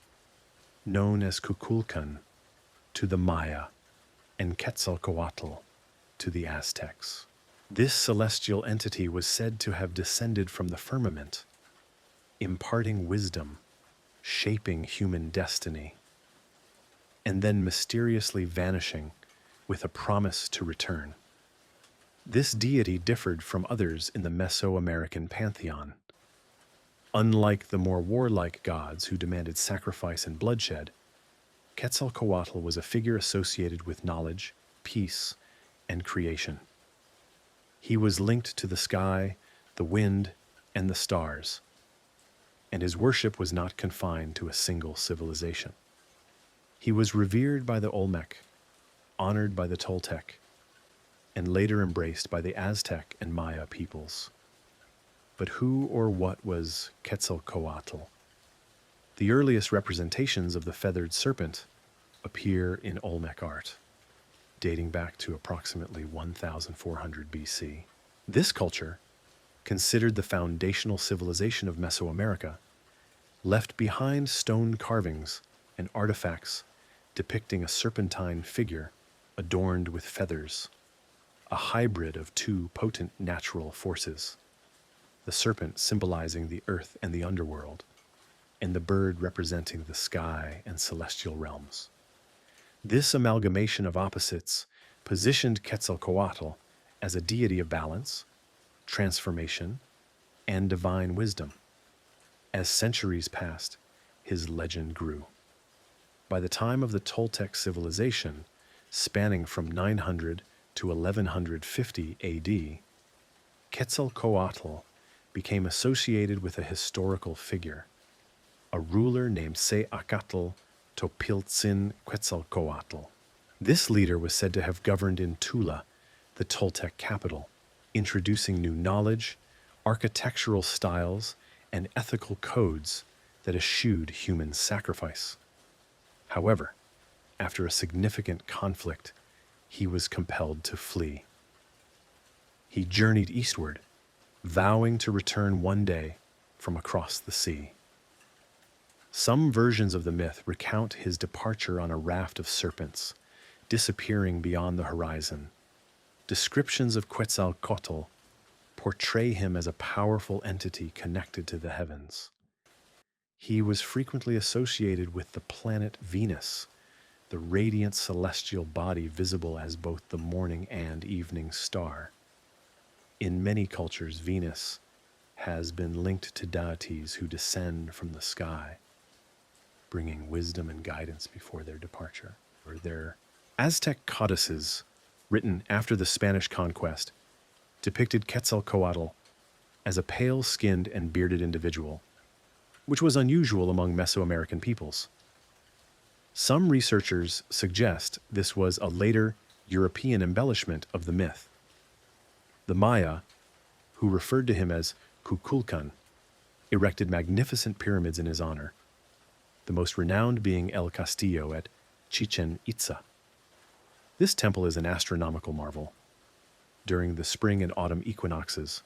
known as Kukulkan to the Maya and Quetzalcoatl to the Aztecs. This celestial entity was said to have descended from the firmament, imparting wisdom, shaping human destiny, and then mysteriously vanishing with a promise to return. This deity differed from others in the Mesoamerican pantheon. Unlike the more warlike gods who demanded sacrifice and bloodshed, Quetzalcoatl was a figure associated with knowledge, peace, and creation. He was linked to the sky, the wind, and the stars, and his worship was not confined to a single civilization. He was revered by the Olmec, honored by the Toltec, and later embraced by the Aztec and Maya peoples. But who or what was Quetzalcoatl? The earliest representations of the feathered serpent appear in Olmec art, dating back to approximately 1400 BC. This culture, considered the foundational civilization of Mesoamerica, left behind stone carvings and artifacts depicting a serpentine figure adorned with feathers, a hybrid of two potent natural forces, the serpent symbolizing the earth and the underworld, and the bird representing the sky and celestial realms. This amalgamation of opposites positioned Quetzalcoatl as a deity of balance, transformation, and divine wisdom. As centuries passed, his legend grew. By the time of the Toltec civilization, spanning from 900 to 1150 AD, Quetzalcoatl became associated with a historical figure, a ruler named Seacatl Topiltzin Quetzalcoatl. This leader was said to have governed in Tula, the Toltec capital, introducing new knowledge, architectural styles, and ethical codes that eschewed human sacrifice. However, after a significant conflict, he was compelled to flee. He journeyed eastward, vowing to return one day from across the sea. Some versions of the myth recount his departure on a raft of serpents, disappearing beyond the horizon. Descriptions of Quetzalcoatl portray him as a powerful entity connected to the heavens. He was frequently associated with the planet Venus, the radiant celestial body visible as both the morning and evening star. In many cultures, Venus has been linked to deities who descend from the sky, bringing wisdom and guidance before their departure. Their Aztec codices, written after the Spanish conquest, depicted Quetzalcoatl as a pale-skinned and bearded individual, which was unusual among Mesoamerican peoples. Some researchers suggest this was a later European embellishment of the myth. The Maya, who referred to him as Kukulkan, erected magnificent pyramids in his honor, the most renowned being El Castillo at Chichen Itza. This temple is an astronomical marvel. During the spring and autumn equinoxes,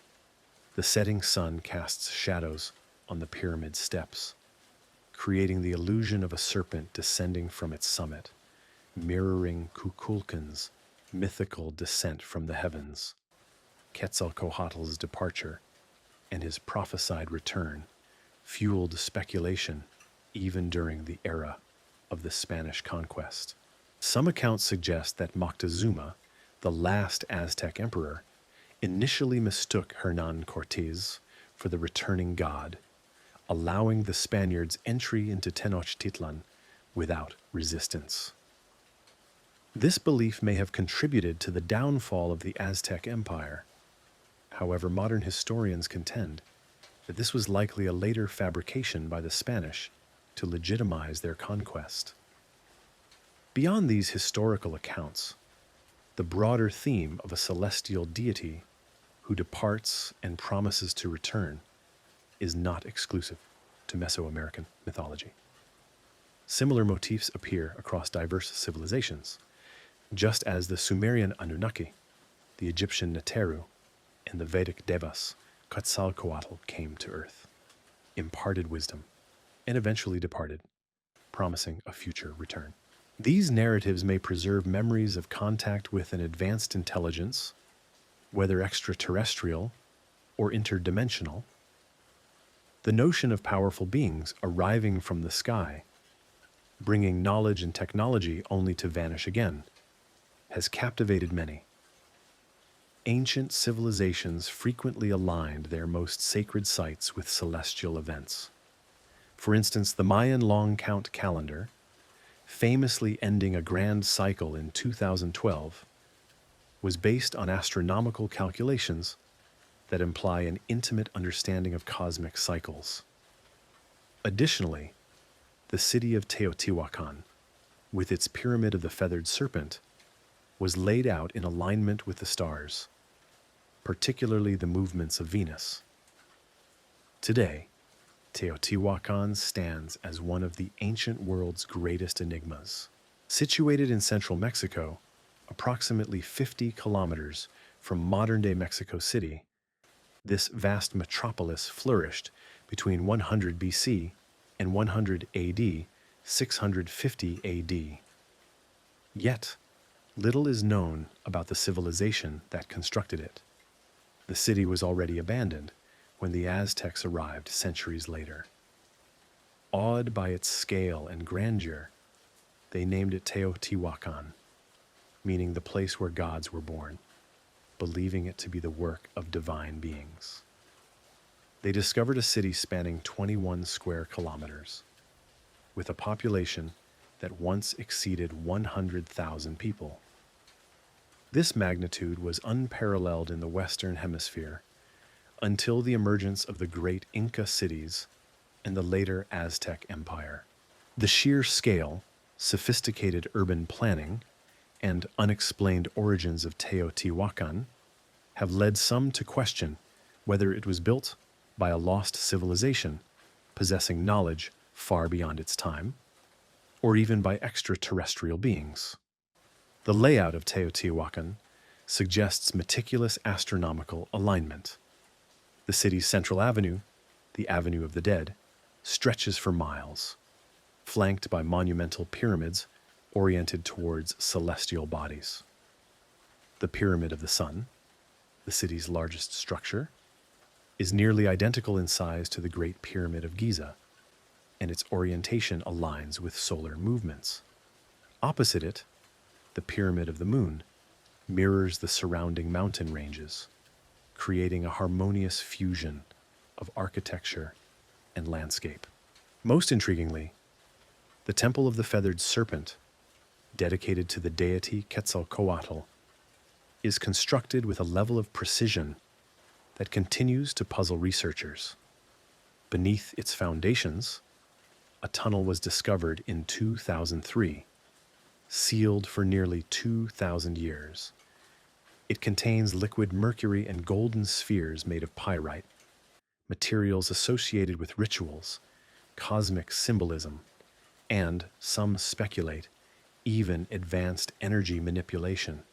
the setting sun casts shadows on the pyramid steps, creating the illusion of a serpent descending from its summit, mirroring Kukulkan's mythical descent from the heavens. Quetzalcoatl's departure and his prophesied return fueled speculation even during the era of the Spanish conquest. Some accounts suggest that Moctezuma, the last Aztec emperor, initially mistook Hernán Cortés for the returning god, allowing the Spaniards entry into Tenochtitlan without resistance. This belief may have contributed to the downfall of the Aztec Empire. However, modern historians contend that this was likely a later fabrication by the Spanish to legitimize their conquest. Beyond these historical accounts, the broader theme of a celestial deity who departs and promises to return is not exclusive to Mesoamerican mythology. Similar motifs appear across diverse civilizations, just as the Sumerian Anunnaki, the Egyptian Neteru, and the Vedic Devas, Quetzalcoatl came to earth, imparted wisdom, and eventually departed, promising a future return. These narratives may preserve memories of contact with an advanced intelligence, whether extraterrestrial or interdimensional. The notion of powerful beings arriving from the sky, bringing knowledge and technology only to vanish again, has captivated many. Ancient civilizations frequently aligned their most sacred sites with celestial events. For instance, the Mayan long count calendar, famously ending a grand cycle in 2012, was based on astronomical calculations that imply an intimate understanding of cosmic cycles. Additionally, the city of Teotihuacan, with its pyramid of the feathered serpent, was laid out in alignment with the stars, particularly the movements of Venus. Today, Teotihuacan stands as one of the ancient world's greatest enigmas. Situated in central Mexico, approximately 50 kilometers from modern-day Mexico City, this vast metropolis flourished between 100 BC and 100 AD, 650 AD. Yet, little is known about the civilization that constructed it. The city was already abandoned when the Aztecs arrived centuries later. Awed by its scale and grandeur, they named it Teotihuacan, meaning the place where gods were born, believing it to be the work of divine beings. They discovered a city spanning 21 square kilometers, with a population that once exceeded 100,000 people. This magnitude was unparalleled in the Western Hemisphere until the emergence of the great Inca cities and the later Aztec Empire. The sheer scale, sophisticated urban planning, and unexplained origins of Teotihuacan have led some to question whether it was built by a lost civilization possessing knowledge far beyond its time, or even by extraterrestrial beings. The layout of Teotihuacan suggests meticulous astronomical alignment. The city's central avenue, the Avenue of the Dead, stretches for miles, flanked by monumental pyramids oriented towards celestial bodies. The Pyramid of the Sun, the city's largest structure, is nearly identical in size to the Great Pyramid of Giza, and its orientation aligns with solar movements. Opposite it, the Pyramid of the Moon mirrors the surrounding mountain ranges, creating a harmonious fusion of architecture and landscape. Most intriguingly, the Temple of the Feathered Serpent, dedicated to the deity Quetzalcoatl, is constructed with a level of precision that continues to puzzle researchers. Beneath its foundations, a tunnel was discovered in 2003, sealed for nearly 2,000 years. It contains liquid mercury and golden spheres made of pyrite, materials associated with rituals, cosmic symbolism, and, some speculate, even advanced energy manipulation.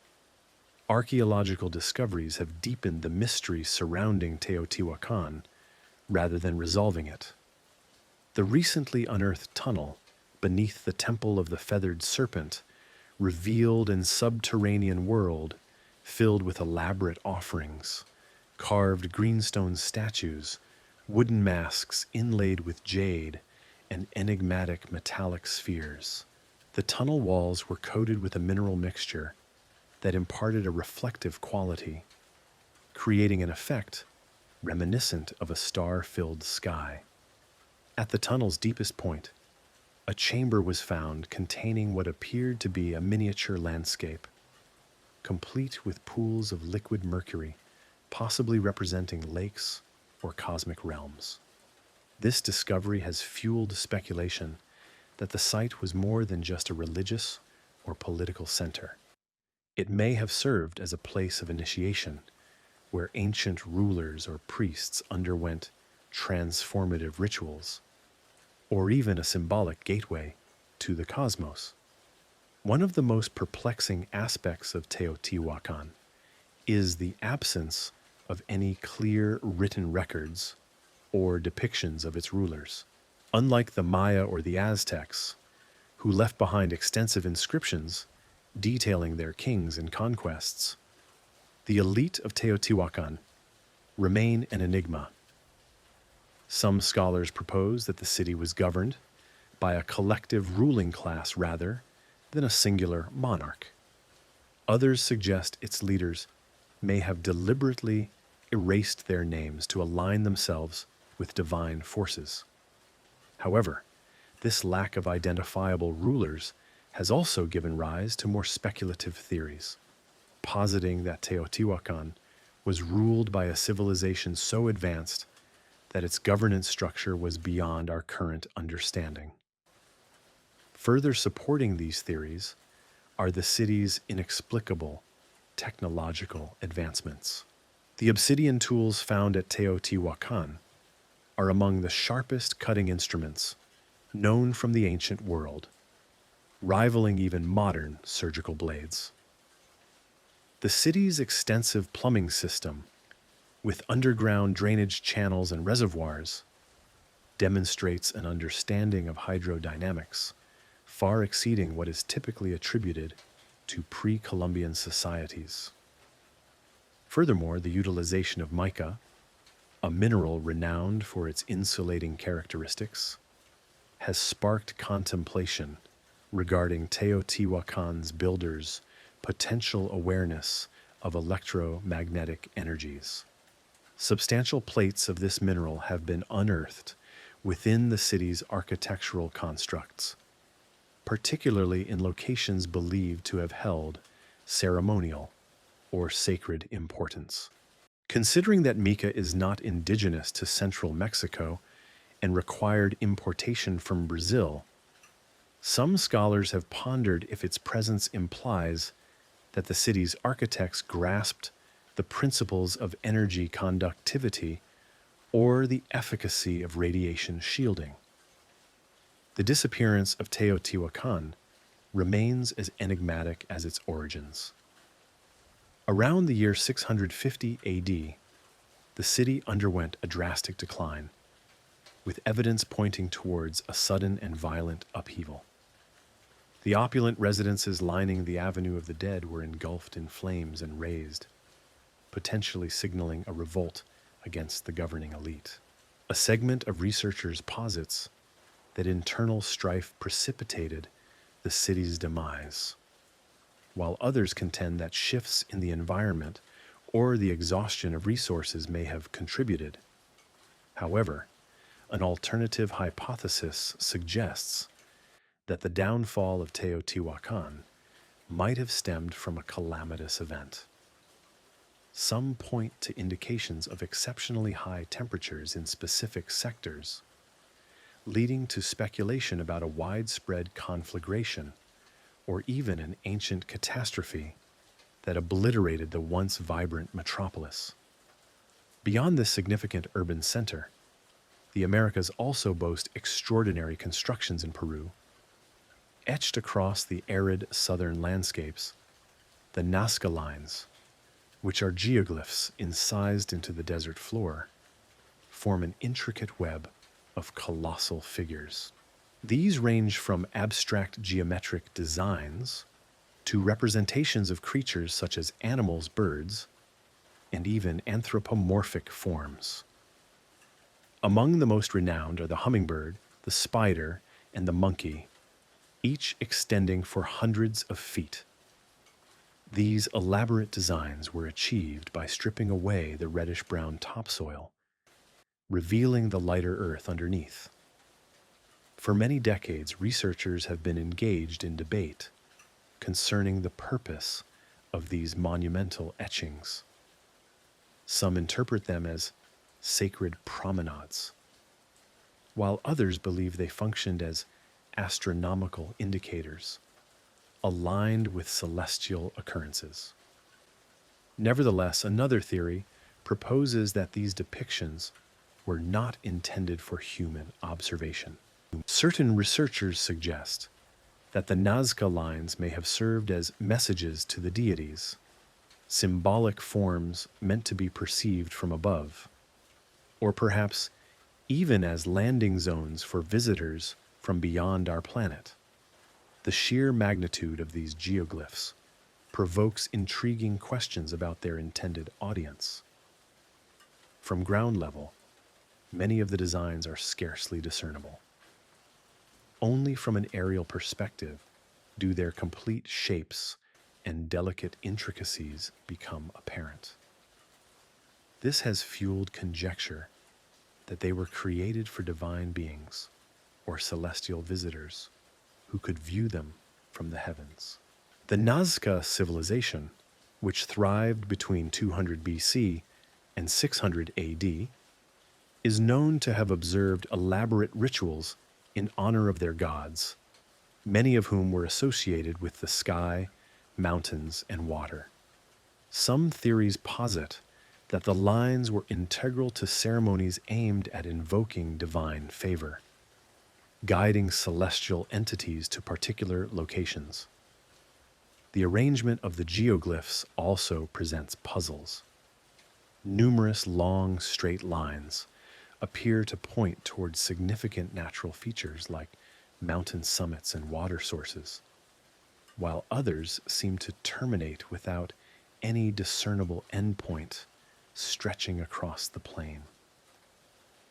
Archaeological discoveries have deepened the mystery surrounding Teotihuacan rather than resolving it. The recently unearthed tunnel beneath the Temple of the Feathered Serpent revealed an subterranean world filled with elaborate offerings, carved greenstone statues, wooden masks inlaid with jade, and enigmatic metallic spheres. The tunnel walls were coated with a mineral mixture that imparted a reflective quality, creating an effect reminiscent of a star-filled sky. At the tunnel's deepest point, a chamber was found containing what appeared to be a miniature landscape, complete with pools of liquid mercury, possibly representing lakes or cosmic realms. This discovery has fueled speculation that the site was more than just a religious or political center. It may have served as a place of initiation, where ancient rulers or priests underwent transformative rituals, or even a symbolic gateway to the cosmos. One of the most perplexing aspects of Teotihuacan is the absence of any clear written records or depictions of its rulers. Unlike the Maya or the Aztecs, who left behind extensive inscriptions detailing their kings and conquests, the elite of Teotihuacan remain an enigma. Some scholars propose that the city was governed by a collective ruling class rather than a singular monarch. Others suggest its leaders may have deliberately erased their names to align themselves with divine forces. However, this lack of identifiable rulers has also given rise to more speculative theories, positing that Teotihuacan was ruled by a civilization so advanced that its governance structure was beyond our current understanding. Further supporting these theories are the city's inexplicable technological advancements. The obsidian tools found at Teotihuacan are among the sharpest cutting instruments known from the ancient world, rivaling even modern surgical blades. The city's extensive plumbing system, with underground drainage channels and reservoirs, demonstrates an understanding of hydrodynamics far exceeding what is typically attributed to pre-Columbian societies. Furthermore, the utilization of mica, a mineral renowned for its insulating characteristics, has sparked contemplation regarding Teotihuacan's builders' potential awareness of electromagnetic energies. Substantial plates of this mineral have been unearthed within the city's architectural constructs, particularly in locations believed to have held ceremonial or sacred importance. Considering that mica is not indigenous to central Mexico and required importation from Brazil, some scholars have pondered if its presence implies that the city's architects grasped the principles of energy conductivity or the efficacy of radiation shielding. The disappearance of Teotihuacan remains as enigmatic as its origins. Around the year 650 AD, the city underwent a drastic decline, with evidence pointing towards a sudden and violent upheaval. The opulent residences lining the Avenue of the Dead were engulfed in flames and razed, potentially signaling a revolt against the governing elite. A segment of researchers posits that internal strife precipitated the city's demise, while others contend that shifts in the environment or the exhaustion of resources may have contributed. However, an alternative hypothesis suggests that the downfall of Teotihuacan might have stemmed from a calamitous event. Some point to indications of exceptionally high temperatures in specific sectors, leading to speculation about a widespread conflagration or even an ancient catastrophe that obliterated the once vibrant metropolis. Beyond this significant urban center, the Americas also boast extraordinary constructions in Peru. Etched across the arid southern landscapes, the Nazca lines, which are geoglyphs incised into the desert floor, form an intricate web of colossal figures. These range from abstract geometric designs to representations of creatures such as animals, birds, and even anthropomorphic forms. Among the most renowned are the hummingbird, the spider, and the monkey, each extending for hundreds of feet. These elaborate designs were achieved by stripping away the reddish-brown topsoil, revealing the lighter earth underneath. For many decades, researchers have been engaged in debate concerning the purpose of these monumental etchings. Some interpret them as sacred promenades, while others believe they functioned as astronomical indicators, aligned with celestial occurrences. Nevertheless, another theory proposes that these depictions were not intended for human observation. Certain researchers suggest that the Nazca lines may have served as messages to the deities, symbolic forms meant to be perceived from above, or perhaps even as landing zones for visitors from beyond our planet. The sheer magnitude of these geoglyphs provokes intriguing questions about their intended audience. From ground level, many of the designs are scarcely discernible. Only from an aerial perspective do their complete shapes and delicate intricacies become apparent. This has fueled conjecture that they were created for divine beings or celestial visitors who could view them from the heavens. The Nazca civilization which thrived between 200 BC and 600 AD, is known to have observed elaborate rituals in honor of their gods, many of whom were associated with the sky, mountains, and water. Some theories posit that the lines were integral to ceremonies aimed at invoking divine favor, guiding celestial entities to particular locations. The arrangement of the geoglyphs also presents puzzles. Numerous long, straight lines appear to point towards significant natural features like mountain summits and water sources, while others seem to terminate without any discernible endpoint stretching across the plain.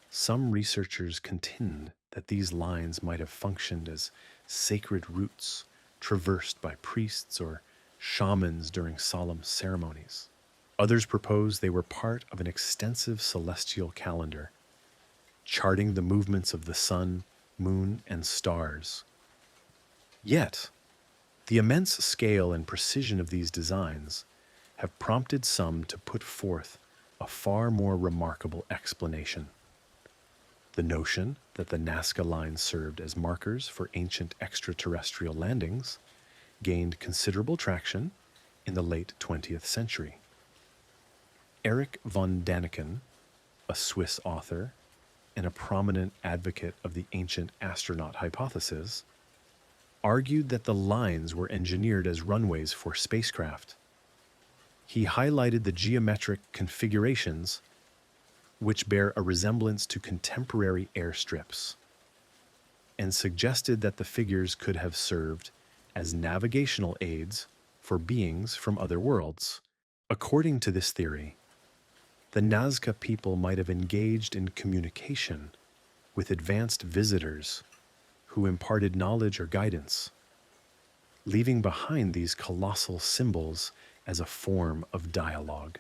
Some researchers contend that these lines might have functioned as sacred routes traversed by priests or shamans during solemn ceremonies. Others propose they were part of an extensive celestial calendar, charting the movements of the sun, moon, and stars. Yet, the immense scale and precision of these designs have prompted some to put forth a far more remarkable explanation. The notion that the Nazca lines served as markers for ancient extraterrestrial landings gained considerable traction in the late 20th century. Erich von Däniken, a Swiss author and a prominent advocate of the ancient astronaut hypothesis, argued that the lines were engineered as runways for spacecraft. He highlighted the geometric configurations which bear a resemblance to contemporary airstrips, and suggested that the figures could have served as navigational aids for beings from other worlds. According to this theory, the Nazca people might have engaged in communication with advanced visitors who imparted knowledge or guidance, leaving behind these colossal symbols as a form of dialogue.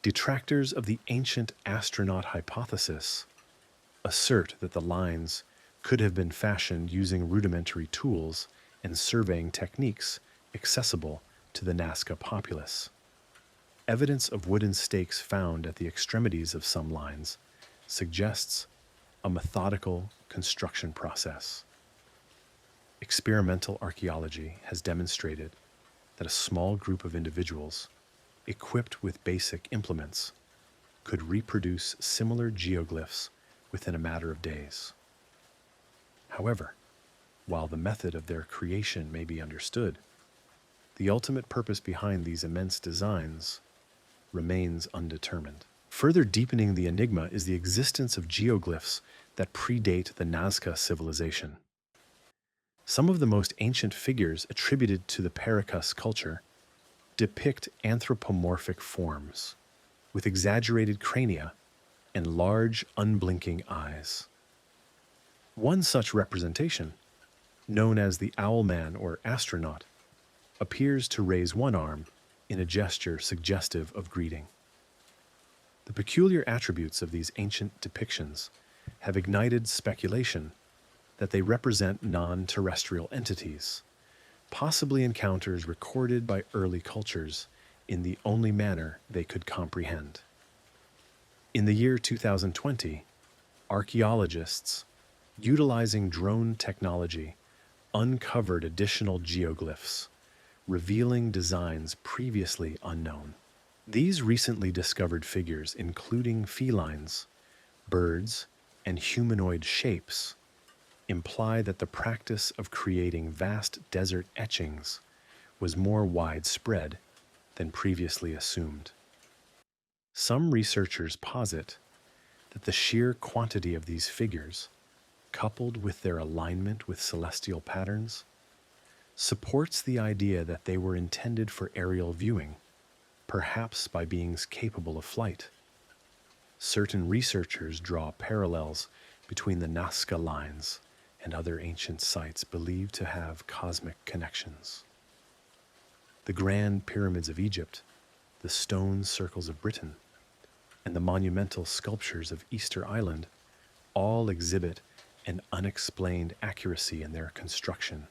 Detractors of the ancient astronaut hypothesis assert that the lines could have been fashioned using rudimentary tools and surveying techniques accessible to the Nazca populace. Evidence of wooden stakes found at the extremities of some lines suggests a methodical construction process. Experimental archaeology has demonstrated that a small group of individuals, equipped with basic implements, could reproduce similar geoglyphs within a matter of days. However, while the method of their creation may be understood, the ultimate purpose behind these immense designs remains undetermined. Further deepening the enigma is the existence of geoglyphs that predate the Nazca civilization. Some of the most ancient figures attributed to the Paracas culture depict anthropomorphic forms, with exaggerated crania and large, unblinking eyes. One such representation, known as the Owlman or astronaut, appears to raise one arm in a gesture suggestive of greeting. The peculiar attributes of these ancient depictions have ignited speculation that they represent non-terrestrial entities, possibly encounters recorded by early cultures in the only manner they could comprehend. In the year 2020, archaeologists, utilizing drone technology, uncovered additional geoglyphs, revealing designs previously unknown. These recently discovered figures, including felines, birds, and humanoid shapes, imply that the practice of creating vast desert etchings was more widespread than previously assumed. Some researchers posit that the sheer quantity of these figures, coupled with their alignment with celestial patterns, supports the idea that they were intended for aerial viewing, perhaps by beings capable of flight. Certain researchers draw parallels between the Nazca lines and other ancient sites believed to have cosmic connections. The Grand Pyramids of Egypt, the stone circles of Britain, and the monumental sculptures of Easter Island all exhibit an unexplained accuracy in their construction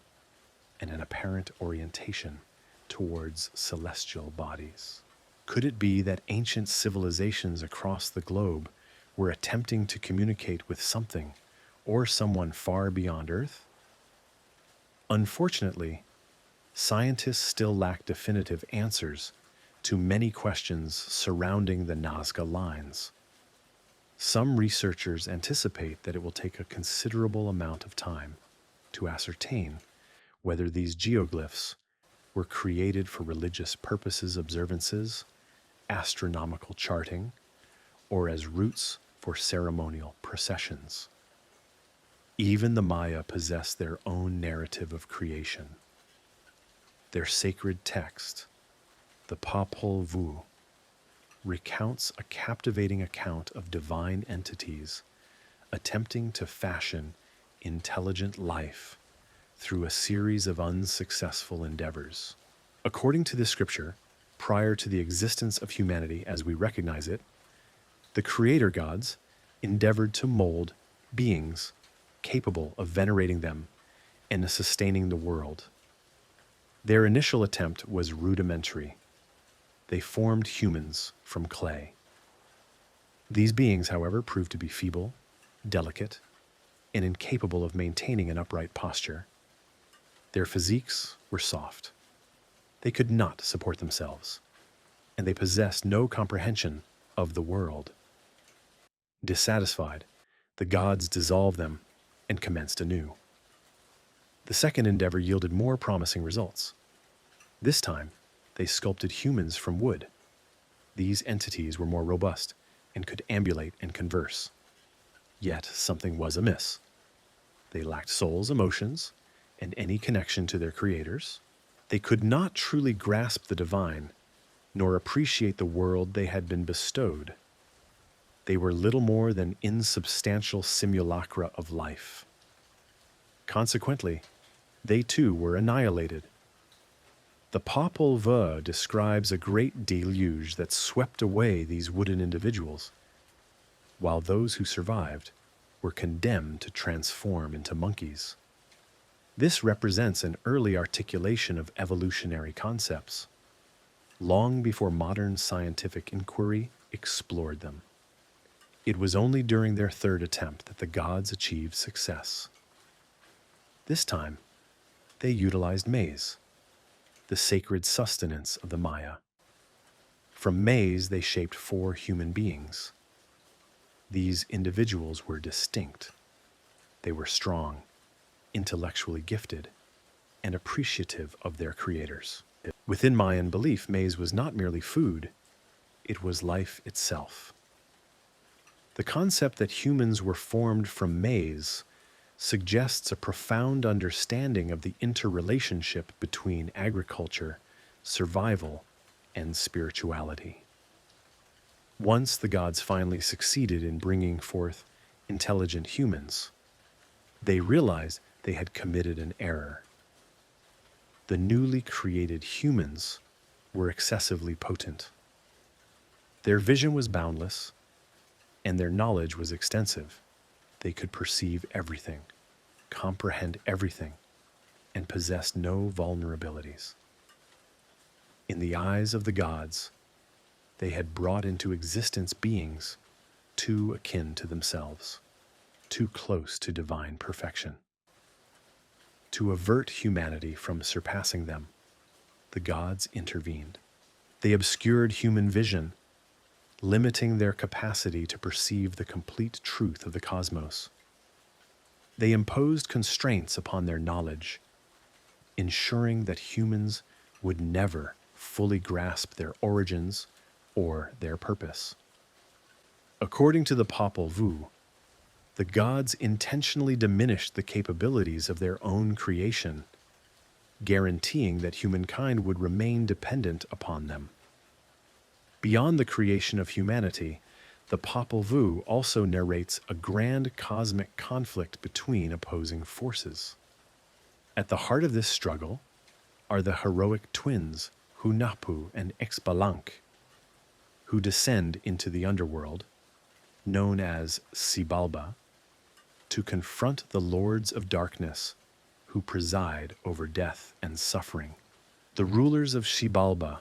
and an apparent orientation towards celestial bodies. Could it be that ancient civilizations across the globe were attempting to communicate with something or someone far beyond Earth? Unfortunately, scientists still lack definitive answers to many questions surrounding the Nazca lines. Some researchers anticipate that it will take a considerable amount of time to ascertain whether these geoglyphs were created for religious purposes, observances, astronomical charting, or as routes for ceremonial processions. Even the Maya possess their own narrative of creation. Their sacred text, the Popol Vuh, recounts a captivating account of divine entities attempting to fashion intelligent life through a series of unsuccessful endeavors. According to this scripture, prior to the existence of humanity as we recognize it, the creator gods endeavored to mold beings capable of venerating them and sustaining the world. Their initial attempt was rudimentary. They formed humans from clay. These beings, however, proved to be feeble, delicate, and incapable of maintaining an upright posture. Their physiques were soft. They could not support themselves, and they possessed no comprehension of the world. Dissatisfied, the gods dissolved them and commenced anew. The second endeavor yielded more promising results. This time, they sculpted humans from wood. These entities were more robust and could ambulate and converse. Yet something was amiss. They lacked souls, emotions, and any connection to their creators. They could not truly grasp the divine, nor appreciate the world they had been bestowed. They were little more than insubstantial simulacra of life. Consequently, they too were annihilated. The Popol Vuh describes a great deluge that swept away these wooden individuals, while those who survived were condemned to transform into monkeys. This represents an early articulation of evolutionary concepts, long before modern scientific inquiry explored them. It was only during their third attempt that the gods achieved success. This time, they utilized maize, the sacred sustenance of the Maya. From maize, they shaped 4 human beings. These individuals were distinct. They were strong, intellectually gifted, and appreciative of their creators. Within Mayan belief, maize was not merely food, it was life itself. The concept that humans were formed from maize suggests a profound understanding of the interrelationship between agriculture, survival, and spirituality. Once the gods finally succeeded in bringing forth intelligent humans, they realized they had committed an error. The newly created humans were excessively potent. Their vision was boundless, and their knowledge was extensive. They could perceive everything, comprehend everything, and possessed no vulnerabilities. In the eyes of the gods, they had brought into existence beings too akin to themselves, too close to divine perfection. To avert humanity from surpassing them, the gods intervened. They obscured human vision, limiting their capacity to perceive the complete truth of the cosmos. They imposed constraints upon their knowledge, ensuring that humans would never fully grasp their origins or their purpose. According to the Popol Vuh, the gods intentionally diminished the capabilities of their own creation, guaranteeing that humankind would remain dependent upon them. Beyond the creation of humanity, the Popol Vuh also narrates a grand cosmic conflict between opposing forces. At the heart of this struggle are the heroic twins, Hunahpu and Xbalanque, who descend into the underworld, known as Xibalba, to confront the lords of darkness who preside over death and suffering. The rulers of Xibalba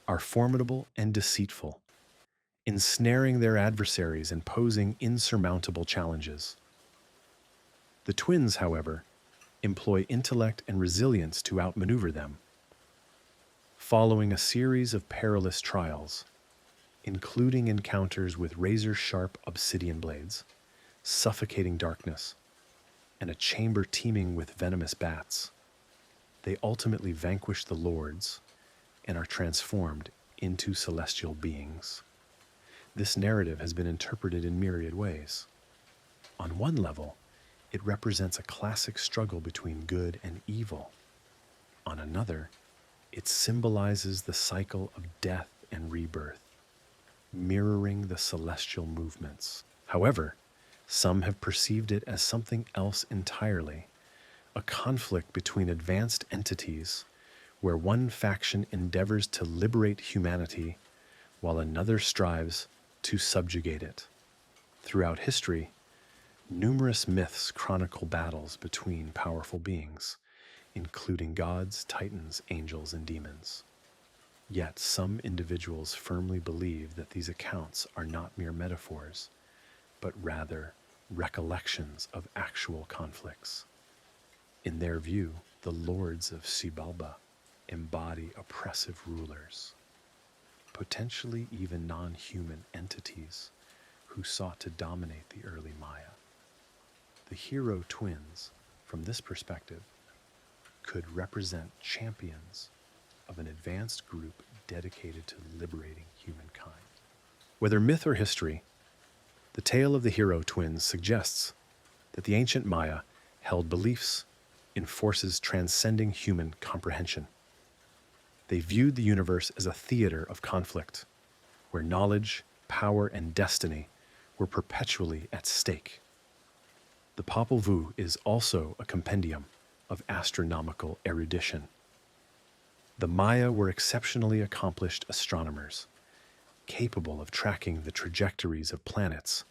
are formidable and deceitful, ensnaring their adversaries and posing insurmountable challenges. The twins, however, employ intellect and resilience to outmaneuver them. Following a series of perilous trials, including encounters with razor-sharp obsidian blades, suffocating darkness, and a chamber teeming with venomous bats, they ultimately vanquish the lords and are transformed into celestial beings. This narrative has been interpreted in myriad ways. On one level, it represents a classic struggle between good and evil. On another, it symbolizes the cycle of death and rebirth, mirroring the celestial movements. However, some have perceived it as something else entirely, a conflict between advanced entities where one faction endeavors to liberate humanity while another strives to subjugate it. Throughout history, numerous myths chronicle battles between powerful beings, including gods, titans, angels, and demons. Yet some individuals firmly believe that these accounts are not mere metaphors, but rather recollections of actual conflicts. In their view, the lords of Xibalba embody oppressive rulers, potentially even non-human entities who sought to dominate the early Maya. The hero twins, from this perspective, could represent champions of an advanced group dedicated to liberating humankind. Whether myth or history, the tale of the hero twins suggests that the ancient Maya held beliefs in forces transcending human comprehension. They viewed the universe as a theater of conflict, where knowledge, power, and destiny were perpetually at stake. The Popol Vuh is also a compendium of astronomical erudition. The Maya were exceptionally accomplished astronomers, capable of tracking the trajectories of planets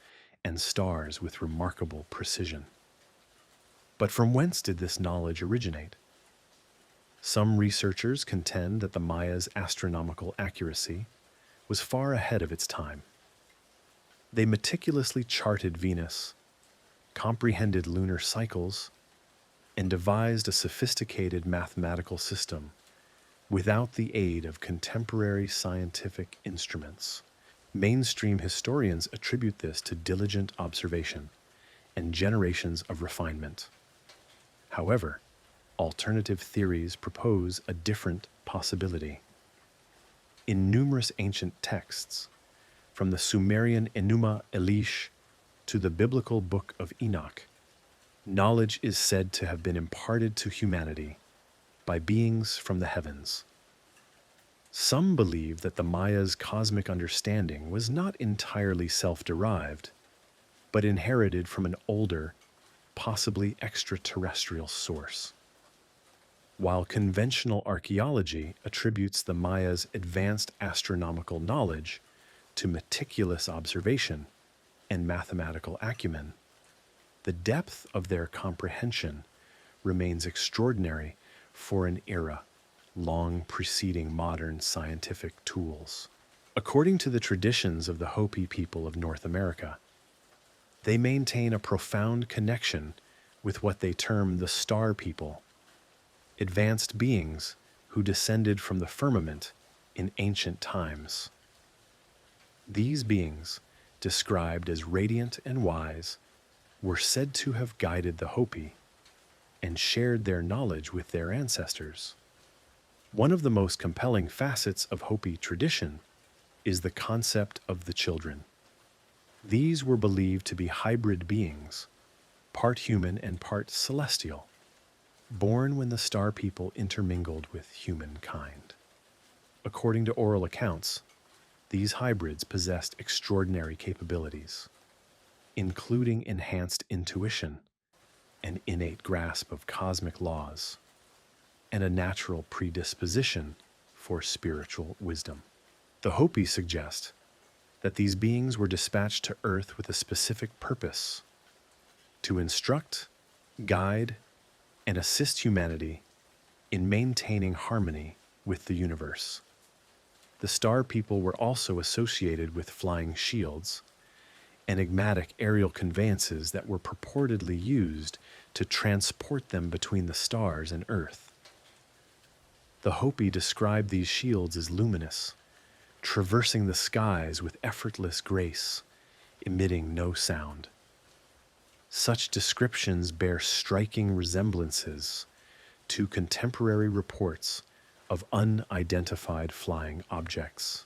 and stars with remarkable precision. But from whence did this knowledge originate? Some researchers contend that the Maya's astronomical accuracy was far ahead of its time. They meticulously charted Venus, comprehended lunar cycles, and devised a sophisticated mathematical system without the aid of contemporary scientific instruments. Mainstream historians attribute this to diligent observation and generations of refinement. However, alternative theories propose a different possibility. In numerous ancient texts, from the Sumerian Enuma Elish to the biblical Book of Enoch, knowledge is said to have been imparted to humanity by beings from the heavens. Some believe that the Maya's cosmic understanding was not entirely self-derived, but inherited from an older, possibly extraterrestrial source. While conventional archaeology attributes the Maya's advanced astronomical knowledge to meticulous observation and mathematical acumen, the depth of their comprehension remains extraordinary for an era long preceding modern scientific tools. According to the traditions of the Hopi people of North America, they maintain a profound connection with what they term the star people, advanced beings who descended from the firmament in ancient times. These beings, described as radiant and wise, were said to have guided the Hopi and shared their knowledge with their ancestors. One of the most compelling facets of Hopi tradition is the concept of the children. These were believed to be hybrid beings, part human and part celestial, born when the star people intermingled with humankind. According to oral accounts, these hybrids possessed extraordinary capabilities, including enhanced intuition, an innate grasp of cosmic laws, and a natural predisposition for spiritual wisdom. The Hopi suggest that these beings were dispatched to Earth with a specific purpose: to instruct, guide, and assist humanity in maintaining harmony with the universe. The star people were also associated with flying shields, enigmatic aerial conveyances that were purportedly used to transport them between the stars and Earth. The Hopi described these shields as luminous, traversing the skies with effortless grace, emitting no sound. Such descriptions bear striking resemblances to contemporary reports of unidentified flying objects.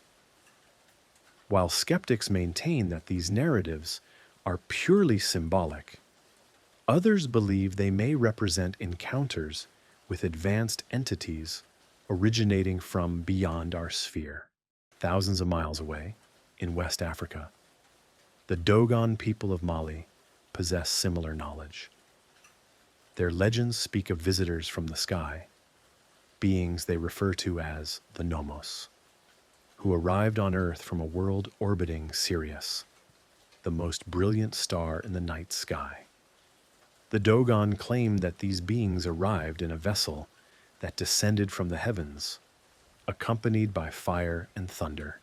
While skeptics maintain that these narratives are purely symbolic, others believe they may represent encounters with advanced entities originating from beyond our sphere. Thousands of miles away, in West Africa, the Dogon people of Mali possess similar knowledge. Their legends speak of visitors from the sky, beings they refer to as the Nomos, who arrived on Earth from a world orbiting Sirius, the most brilliant star in the night sky. The Dogon claimed that these beings arrived in a vessel that descended from the heavens, accompanied by fire and thunder.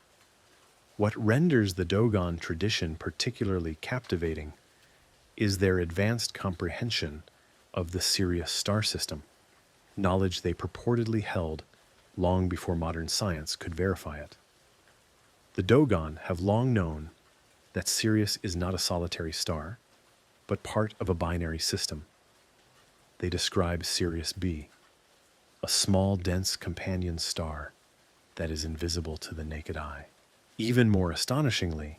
What renders the Dogon tradition particularly captivating is their advanced comprehension of the Sirius star system, knowledge they purportedly held long before modern science could verify it. The Dogon have long known that Sirius is not a solitary star, but part of a binary system. They describe Sirius B, a small, dense companion star that is invisible to the naked eye. Even more astonishingly,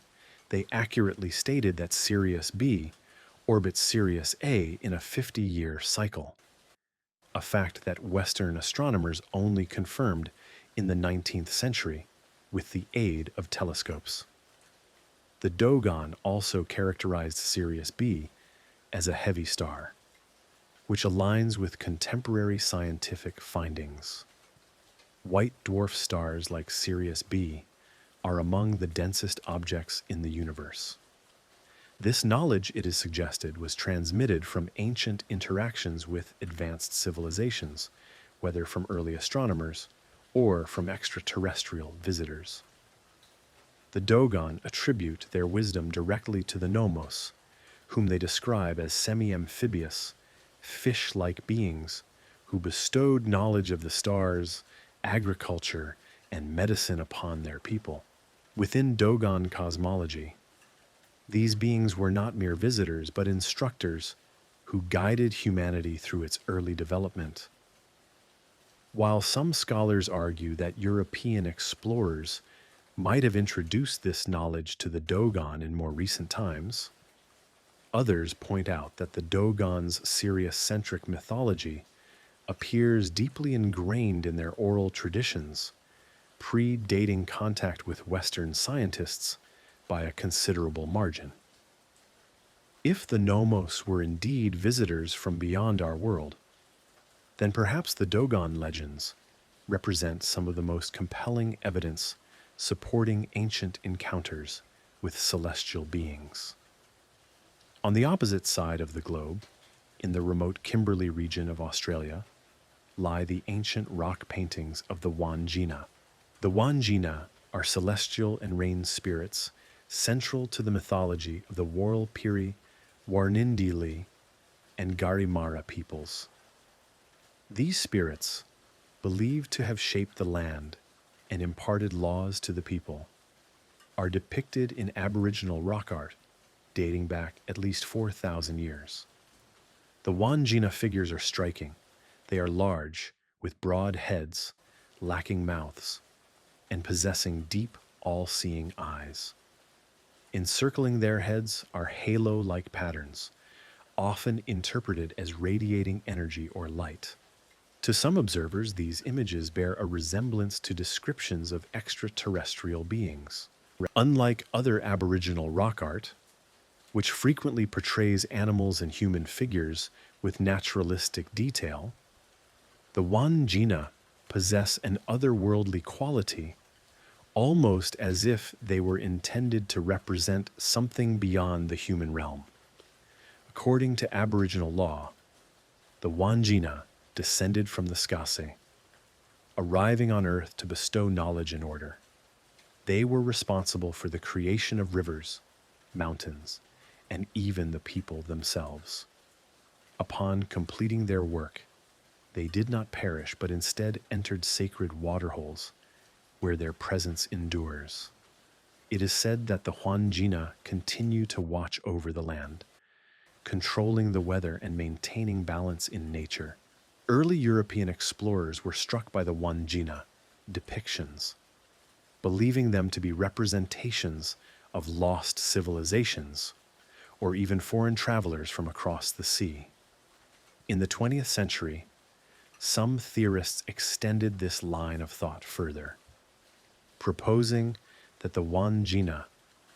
they accurately stated that Sirius B orbits Sirius A in a 50-year cycle, a fact that Western astronomers only confirmed in the 19th century with the aid of telescopes. The Dogon also characterized Sirius B as a heavy star, which aligns with contemporary scientific findings. White dwarf stars like Sirius B are among the densest objects in the universe. This knowledge, it is suggested, was transmitted from ancient interactions with advanced civilizations, whether from early astronomers or from extraterrestrial visitors. The Dogon attribute their wisdom directly to the Nomos, whom they describe as semi-amphibious, fish-like beings who bestowed knowledge of the stars, agriculture, and medicine upon their people. Within Dogon cosmology, these beings were not mere visitors, but instructors who guided humanity through its early development. While some scholars argue that European explorers might have introduced this knowledge to the Dogon in more recent times, others point out that the Dogon's Sirius-centric mythology appears deeply ingrained in their oral traditions, predating contact with Western scientists by a considerable margin. If the Nomos were indeed visitors from beyond our world, then perhaps the Dogon legends represent some of the most compelling evidence supporting ancient encounters with celestial beings. On the opposite side of the globe, in the remote Kimberley region of Australia, lie the ancient rock paintings of the Wandjina. The Wandjina are celestial and rain spirits central to the mythology of the Warlpiri, Warnindili, and Garimara peoples. These spirits, believed to have shaped the land and imparted laws to the people, are depicted in Aboriginal rock art dating back at least 4,000 years. The Wandjina figures are striking. They are large, with broad heads, lacking mouths, and possessing deep, all-seeing eyes. Encircling their heads are halo-like patterns, often interpreted as radiating energy or light. To some observers, these images bear a resemblance to descriptions of extraterrestrial beings. Unlike other Aboriginal rock art, which frequently portrays animals and human figures with naturalistic detail, the Wandjina possess an otherworldly quality, almost as if they were intended to represent something beyond the human realm. According to Aboriginal law, the Wandjina descended from the Skase, arriving on Earth to bestow knowledge and order. They were responsible for the creation of rivers, mountains, and even the people themselves. Upon completing their work, they did not perish, but instead entered sacred waterholes, where their presence endures. It is said that the Huanjina continue to watch over the land, controlling the weather and maintaining balance in nature. Early European explorers were struck by the Huanjina depictions, believing them to be representations of lost civilizations or even foreign travelers from across the sea. In the 20th century, some theorists extended this line of thought further, proposing that the Huanjina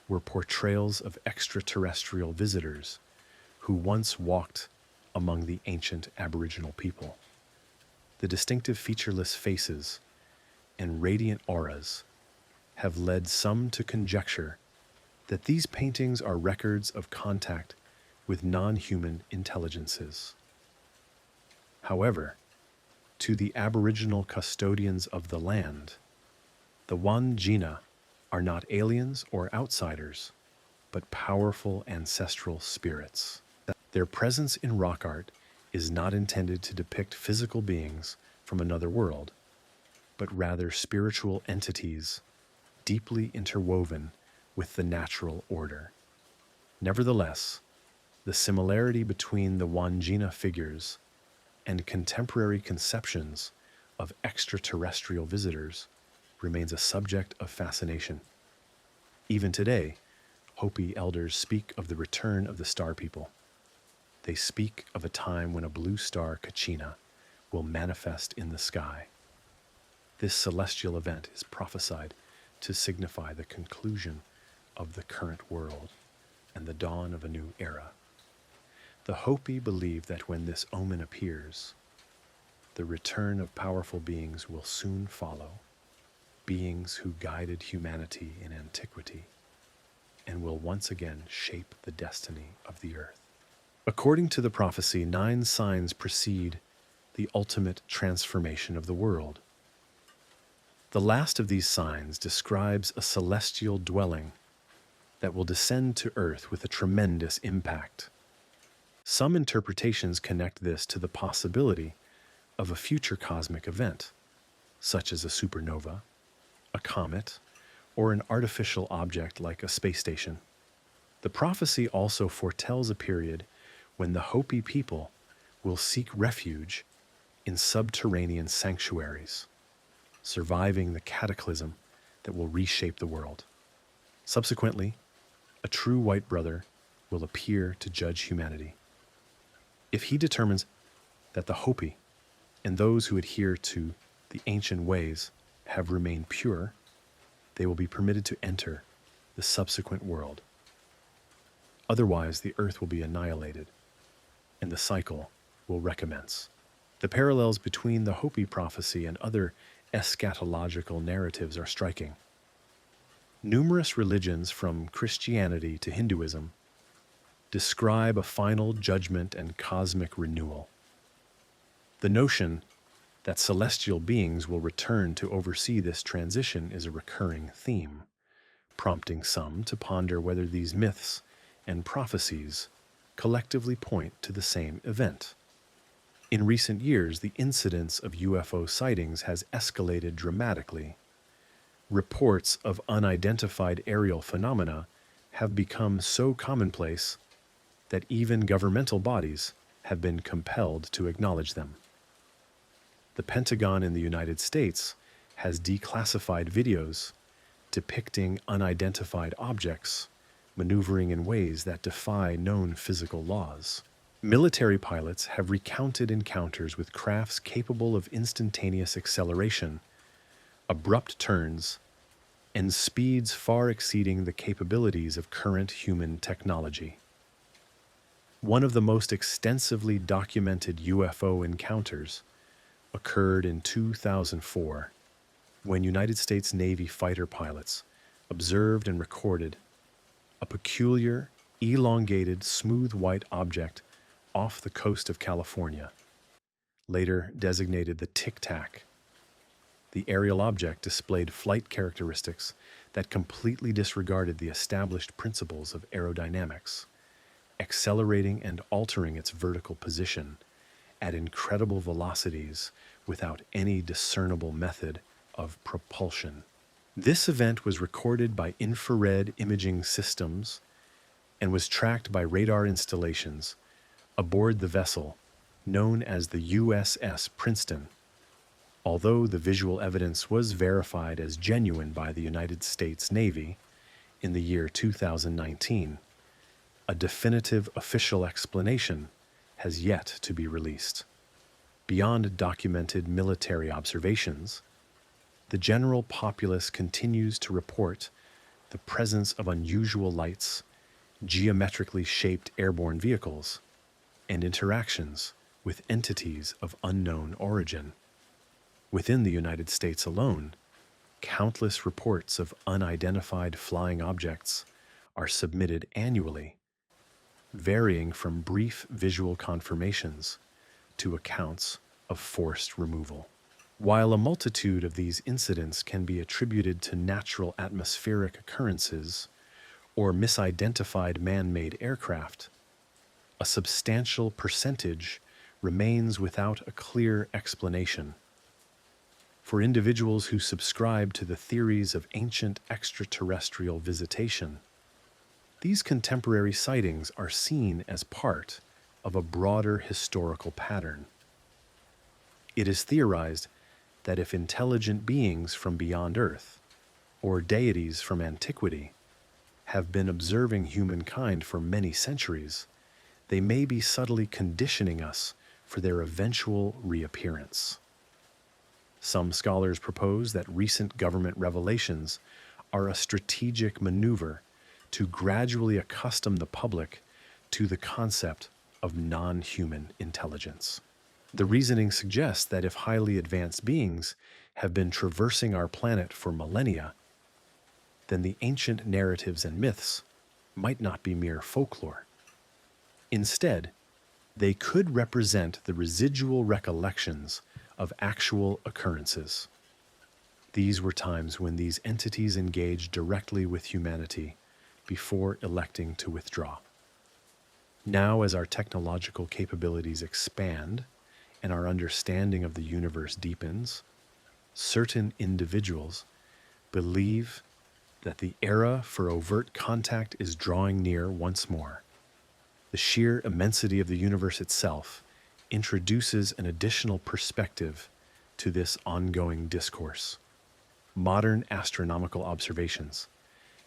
were portrayals of extraterrestrial visitors who once walked among the ancient Aboriginal people. The distinctive featureless faces and radiant auras have led some to conjecture that these paintings are records of contact with non-human intelligences. However, to the Aboriginal custodians of the land, the Huanjina are not aliens or outsiders, but powerful ancestral spirits. Their presence in rock art is not intended to depict physical beings from another world, but rather spiritual entities deeply interwoven with the natural order. Nevertheless, the similarity between the Huanjina figures and contemporary conceptions of extraterrestrial visitors remains a subject of fascination. Even today, Hopi elders speak of the return of the Star People. They speak of a time when a blue star Kachina will manifest in the sky. This celestial event is prophesied to signify the conclusion of the current world and the dawn of a new era. The Hopi believe that when this omen appears, the return of powerful beings will soon follow, beings who guided humanity in antiquity and will once again shape the destiny of the earth. According to the prophecy, 9 signs precede the ultimate transformation of the world. The last of these signs describes a celestial dwelling that will descend to earth with a tremendous impact. Some interpretations connect this to the possibility of a future cosmic event, such as a supernova, a comet, or an artificial object like a space station. The prophecy also foretells a period when the Hopi people will seek refuge in subterranean sanctuaries, surviving the cataclysm that will reshape the world. Subsequently, a true white brother will appear to judge humanity. If he determines that the Hopi and those who adhere to the ancient ways have remained pure, they will be permitted to enter the subsequent world. Otherwise, the earth will be annihilated, and the cycle will recommence. The parallels between the Hopi prophecy and other eschatological narratives are striking. Numerous religions, from Christianity to Hinduism, describe a final judgment and cosmic renewal. The notion that celestial beings will return to oversee this transition is a recurring theme, prompting some to ponder whether these myths and prophecies collectively point to the same event. In recent years, the incidence of UFO sightings has escalated dramatically. Reports of unidentified aerial phenomena have become so commonplace that even governmental bodies have been compelled to acknowledge them. The Pentagon in the United States has declassified videos depicting unidentified objects maneuvering in ways that defy known physical laws. Military pilots have recounted encounters with crafts capable of instantaneous acceleration, abrupt turns, and speeds far exceeding the capabilities of current human technology. One of the most extensively documented UFO encounters occurred in 2004, when United States Navy fighter pilots observed and recorded a peculiar, elongated, smooth white object off the coast of California, later designated the Tic Tac. The aerial object displayed flight characteristics that completely disregarded the established principles of aerodynamics, accelerating and altering its vertical position at incredible velocities without any discernible method of propulsion. This event was recorded by infrared imaging systems and was tracked by radar installations aboard the vessel known as the USS Princeton. Although the visual evidence was verified as genuine by the United States Navy in the year 2019, a definitive official explanation has yet to be released. Beyond documented military observations, the general populace continues to report the presence of unusual lights, geometrically shaped airborne vehicles, and interactions with entities of unknown origin. Within the United States alone, countless reports of unidentified flying objects are submitted annually, varying from brief visual confirmations to accounts of forced removal. While a multitude of these incidents can be attributed to natural atmospheric occurrences or misidentified man-made aircraft, a substantial percentage remains without a clear explanation. For individuals who subscribe to the theories of ancient extraterrestrial visitation, these contemporary sightings are seen as part of a broader historical pattern. It is theorized that if intelligent beings from beyond Earth, or deities from antiquity, have been observing humankind for many centuries, they may be subtly conditioning us for their eventual reappearance. Some scholars propose that recent government revelations are a strategic maneuver to gradually accustom the public to the concept of non-human intelligence. The reasoning suggests that if highly advanced beings have been traversing our planet for millennia, then the ancient narratives and myths might not be mere folklore. Instead, they could represent the residual recollections of actual occurrences. These were times when these entities engaged directly with humanity before electing to withdraw. Now, as our technological capabilities expand and our understanding of the universe deepens, certain individuals believe that the era for overt contact is drawing near once more. The sheer immensity of the universe itself introduces an additional perspective to this ongoing discourse. Modern astronomical observations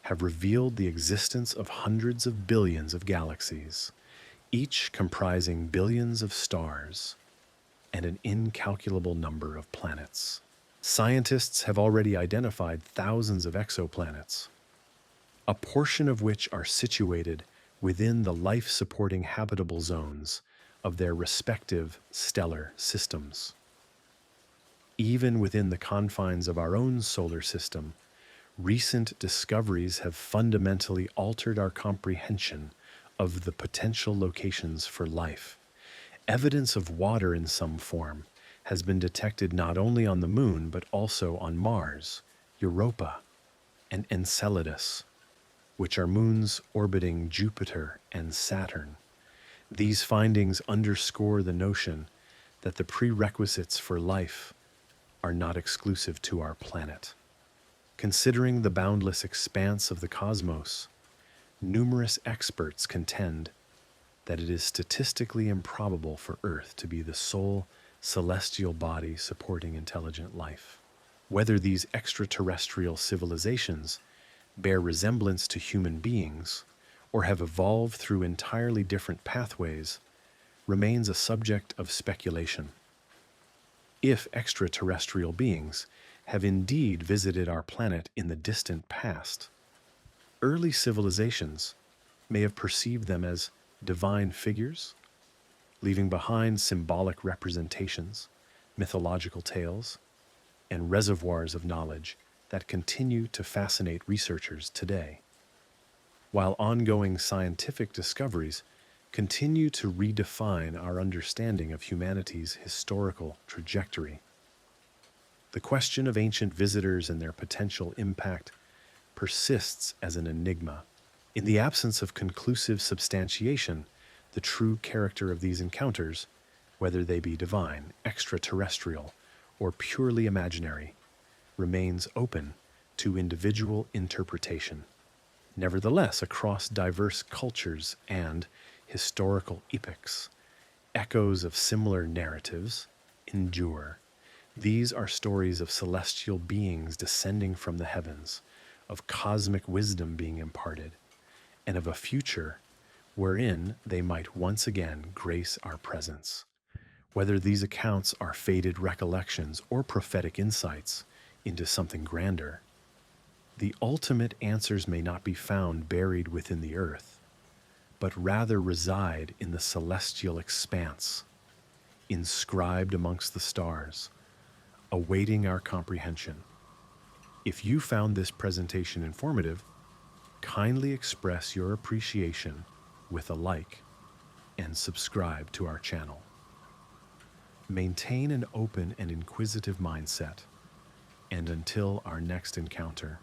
have revealed the existence of hundreds of billions of galaxies, each comprising billions of stars and an incalculable number of planets. Scientists have already identified thousands of exoplanets, a portion of which are situated within the life-supporting habitable zones of their respective stellar systems. Even within the confines of our own solar system, recent discoveries have fundamentally altered our comprehension of the potential locations for life. Evidence of water in some form has been detected not only on the Moon but also on Mars, Europa, and Enceladus, which are moons orbiting Jupiter and Saturn. These findings underscore the notion that the prerequisites for life are not exclusive to our planet. Considering the boundless expanse of the cosmos, numerous experts contend that it is statistically improbable for Earth to be the sole celestial body supporting intelligent life. Whether these extraterrestrial civilizations bear resemblance to human beings or have evolved through entirely different pathways remains a subject of speculation. If extraterrestrial beings have indeed visited our planet in the distant past, early civilizations may have perceived them as divine figures, leaving behind symbolic representations, mythological tales, and reservoirs of knowledge that continue to fascinate researchers today. While ongoing scientific discoveries continue to redefine our understanding of humanity's historical trajectory, The question of ancient visitors and their potential impact persists as an enigma. In the absence of conclusive substantiation, the true character of these encounters, whether they be divine, extraterrestrial, or purely imaginary, remains open to individual interpretation. Nevertheless, across diverse cultures and historical epochs, echoes of similar narratives endure. These are stories of celestial beings descending from the heavens, of cosmic wisdom being imparted, and of a future wherein they might once again grace our presence. Whether these accounts are faded recollections or prophetic insights into something grander, the ultimate answers may not be found buried within the earth, but rather reside in the celestial expanse, inscribed amongst the stars, awaiting our comprehension. If you found this presentation informative, kindly express your appreciation with a like and subscribe to our channel. Maintain an open and inquisitive mindset, and until our next encounter,